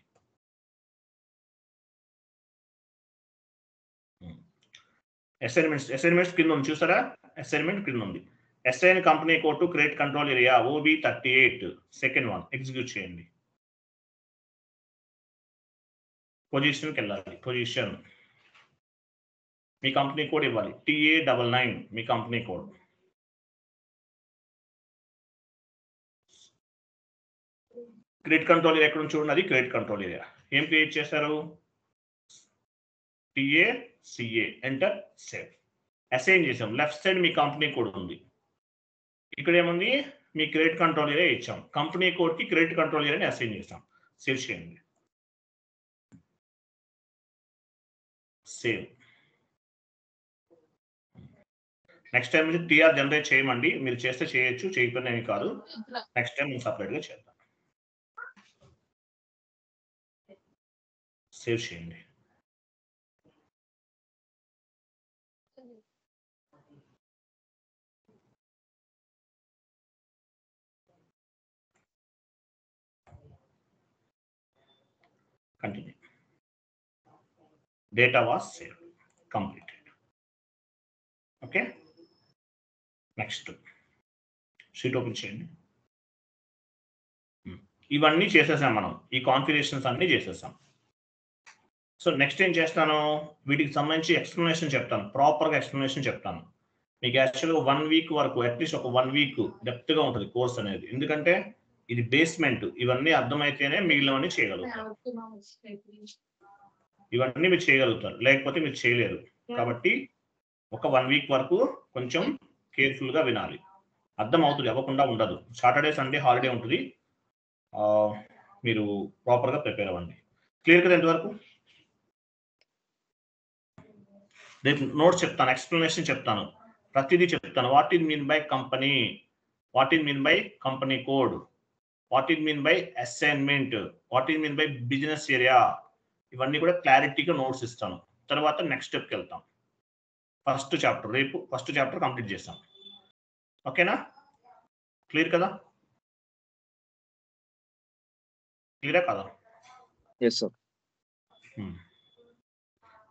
Assignments కింద ఉంది చూసారా? అసైన్మెంట్ కింద ఉంది. Assign company code to credit control area OB38. Second one execute చేయండి. పొజిషన్కి వెళ్ళాలి. పొజిషన్ మీ కంపెనీ కోడ్ ఇవ్వాలి. TA99 మీ company code. Credit control area ఎక్కడ చూడండి, అది క్రెడిట్ కంట్రోల్ ఏరియా. ఏం క్రియేట్ చేశారు? TACA. ఎంటర్. సేవ్. అసైన్ చేసాం. లెఫ్ట్ సైడ్ మీ కంపెనీ కోడ్ ఉంది. ఇక్కడ ఏముంది? మీ క్రెడిట్ కంట్రోల్ ఏరియా ఇచ్చాం. కంపెనీ కోడ్ కి క్రెడిట్ కంట్రోల్ ఏరియాని అసైన్ చేసాం. సేవ్ చేయండి. Save. Next time TR generate చేయమండి. మీరు చేస్తే చేయొచ్చు, చేయకపోయినా ఏమి కాదు. నెక్స్ట్ టైం నేను సపరేట్గా చేద్దాం. సేవ్ చేయండి. Continue. Data was saved, completed. Okay. Next sheet open చేయండి. ఇవన్నీ చేసేసాం మనం, ఈ కాన్ఫిగరేషన్స్ అన్నీ చేసేసాం. సో నెక్స్ట్ ఏం చేస్తాను, వీటికి సంబంధించి ఎక్స్ప్లెనేషన్ చెప్తాను, ప్రాపర్గా ఎక్స్ప్లెనేషన్ చెప్తాను. మీకు యాక్చువల్గా 1 వీక్ వరకు, అట్లీస్ట్ ఒక 1 వీక్ డెప్త్గా ఉంటుంది కోర్స్ అనేది. ఎందుకంటే ఇది బేస్మెంట్, ఇవన్నీ అర్థమైతేనే మిగిలినవన్నీ చేయగలుగుతారు. ఇవన్నీ మీరు చేయగలుగుతారు, లేకపోతే మీరు చేయలేరు. కాబట్టి ఒక 1 వీక్ వరకు కొంచెం కేర్ఫుల్గా వినాలి, అర్థం అవుతుంది, అవ్వకుండా ఉండదు. సాటర్డే సండే హాలిడే ఉంటుంది, మీరు ప్రాపర్గా ప్రిపేర్ అవ్వండి. క్లియర్ కదా ఎంతవరకు? రేపు నోట్స్ చెప్తాను, ఎక్స్ప్లెనేషన్ చెప్తాను, ప్రతిదీ చెప్తాను. What is mean by company, what is mean by company code, what is mean by assignment, what is mean by business area, ఇవన్నీ కూడా క్లారిటీగా నోట్స్ ఇస్తాను. తర్వాత నెక్స్ట్ స్టెప్కి వెళ్తాం. ఫస్ట్ చాప్టర్ రేపు, ఫస్ట్ చాప్టర్ కంప్లీట్ చేస్తాం. ఓకేనా? క్లియర్ కదా? క్లియరా కదా? yes sir.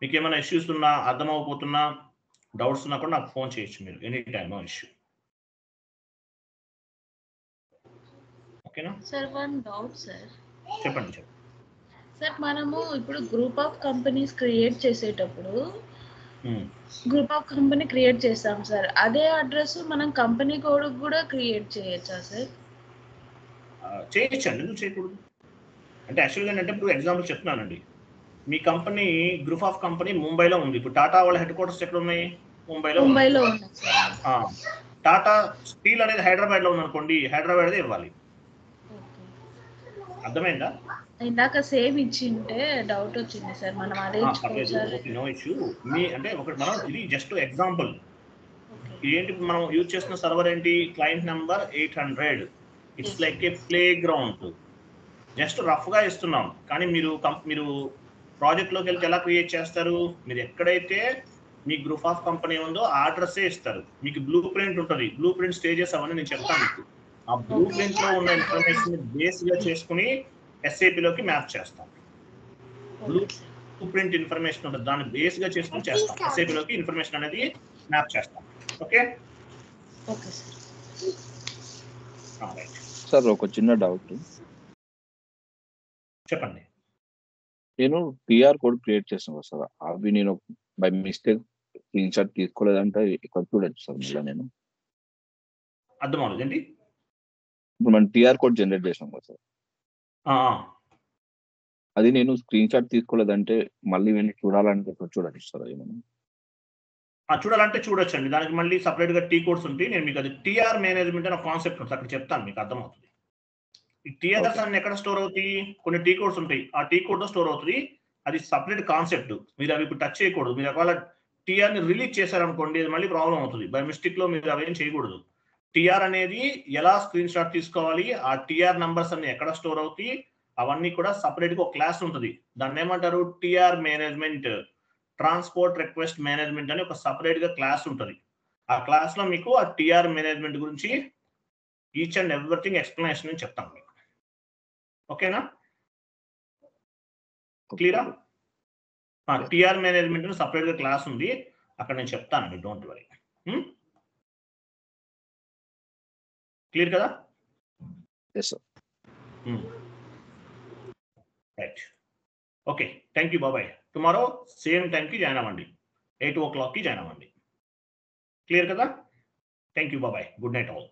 మీకు ఏమైనా ఇష్యూస్ ఉన్నా, అర్థం అవ్వకపోతున్నా, డౌట్స్ ఉన్నా కూడా నాకు ఫోన్ చేయొచ్చు మీరు, ఎనీ టైమ్, నో ఇష్యూ. ఓకేనా సార్? One doubt sir. చెప్పండి. సార్ మనము ఇప్పుడు గ్రూప్ ఆఫ్ కంపెనీస్ క్రియేట్ చేసేటప్పుడు గ్రూప్ ఆఫ్ కంపెనీ క్రియేట్ చేస్తాం సార్, అదే అడ్రస్ మనం కంపెనీ కోడ్ కూడా క్రియేట్ చేయొచ్చా సార్? చేయొచ్చండి, ఎందుకు చేయకూడదు? అంటే యాక్చువల్గా ఏంటంటే ఇప్పుడు ఎగ్జాంపుల్ చెప్తున్నానండి, మీ కంపెనీ గ్రూప్ ఆఫ్ కంపెనీ ముంబైలో ఉంది. ఇప్పుడు టాటా వాళ్ళ హెడ్ క్వార్టర్స్ ఎక్కడ ఉన్నాయి? ముంబైలో ఉన్నాయి. టాటా స్టీల్ అనేది హైదరాబాద్లో ఉందనుకోండి, హైదరాబాద్ ఇవ్వాలి. అర్థమైందా? ఇందాక సేమ్ ఇచ్చింటే డౌట్ వచ్చింది సార్, మనం అదే నో ఇష్యూ. మీ అంటే ఒకటి మనం, ఇది జస్ట్ ఎగ్జాంపుల్. ఏంటి మనం యూజ్ చేస్తున్న సర్వర్ ఏంటి? Client number 800. It's like A play ground, just రఫ్గా ఇస్తున్నాం. కానీ మీరు ప్రాజెక్ట్లోకి వెళ్తే ఎలా క్రియేట్ చేస్తారు? మీరు ఎక్కడైతే మీ గ్రూప్ ఆఫ్ కంపెనీ ఉందో ఆ అడ్రస్సే ఇస్తారు. మీకు బ్లూ ప్రింట్ ఉంటుంది, బ్లూ ప్రింట్ స్టేజెస్ అవన్నీ నేను చెప్తాను మీకు. ఆ బ్లూ ప్రింట్ లో ఉన్న ఇన్ఫర్మేషన్ బేస్గా చేసుకుని ఎస్ఏపిలోకి మ్యాప్ చేస్తాం. బ్లూ ప్రింట్ ఇన్ఫర్మేషన్ ఉంటుంది, దాన్ని బేస్గా చేసుకుని చేస్తాం, ఎస్ఏపిలోకి ఇన్ఫర్మేషన్ అనేది మ్యాప్ చేస్తాం. ఓకే సార్, ఒక చిన్న డౌట్ చెప్పండి. నేను టిఆర్ కోడ్ క్రియేట్ చేస్తాను సార్, అవి నేను బై మిస్టేక్ స్క్రీన్ షాట్ తీసుకోలేదంటే ఇక్కడ చూడొచ్చు సార్. మళ్ళీ నేను అర్థం అవ్వలేదండి. ఇప్పుడు మనం టిఆర్ కోడ్ జనరేట్ చేసాం కదా సార్, అది నేను స్క్రీన్ షాట్ తీసుకోలేదంటే మళ్ళీ నేను చూడాలంటే చూడొచ్చు సార్? ఏమన్నా చూడాలంటే చూడొచ్చు అండి, దానికి మళ్ళీ సపరేట్ గా టీ కోడ్స్ ఉంటాయి. నేను మీకు అది టిఆర్ మేనేజ్మెంట్ అనే కాన్సెప్ట్ ఉంటుంది, అక్కడ చెప్తాను, మీకు అర్థమవుతుంది. ఈ టిఆర్ఎస్ అన్ని ఎక్కడ స్టోర్ అవుతాయి? కొన్ని టీ కోడ్స్ ఉంటాయి, ఆ టీ కోడ్ లో స్టోర్ అవుతుంది. అది సపరేట్ కాన్సెప్ట్, మీరు అవి ఇప్పుడు టచ్ చేయకూడదు. మీరు ఒకవేళ టిఆర్ ని రిలీజ్ చేశారనుకోండి, అది మళ్ళీ ప్రాబ్లం అవుతుంది. బై మిస్టేక్ లో మీరు అవేం చేయకూడదు. టిఆర్ అనేది ఎలా స్క్రీన్ షాట్ తీసుకోవాలి, ఆ టిఆర్ నంబర్స్ అన్ని ఎక్కడ స్టోర్ అవుతాయి, అవన్నీ కూడా సపరేట్ గా ఒక క్లాస్ ఉంటుంది. దాన్ని ఏమంటారు? TR management, transport request management అని ఒక సపరేట్ గా క్లాస్ ఉంటుంది. ఆ క్లాస్ లో మీకు ఆ టిఆర్ మేనేజ్మెంట్ గురించి ఈచ్ అండ్ ఎవ్రీథింగ్ ఎక్స్ప్లెనేషన్ అని చెప్తాను మీకు. ఓకేనా? క్లియరా? టిఆర్ మేనేజ్మెంట్ సపరేట్ గా క్లాస్ ఉంది, అక్కడ నేను చెప్తాను, డోంట్ వరీ. క్లియర్ కదా? రైట్. ఓకే, థ్యాంక్ యూ బాబాయ్. టుమారో సేమ్ టైంకి జాయిన్ అవ్వండి, 8 o'clock జాయిన్ అవ్వండి. క్లియర్ కదా? థ్యాంక్ యూ బాబాయ్, గుడ్ నైట్ ఆల్.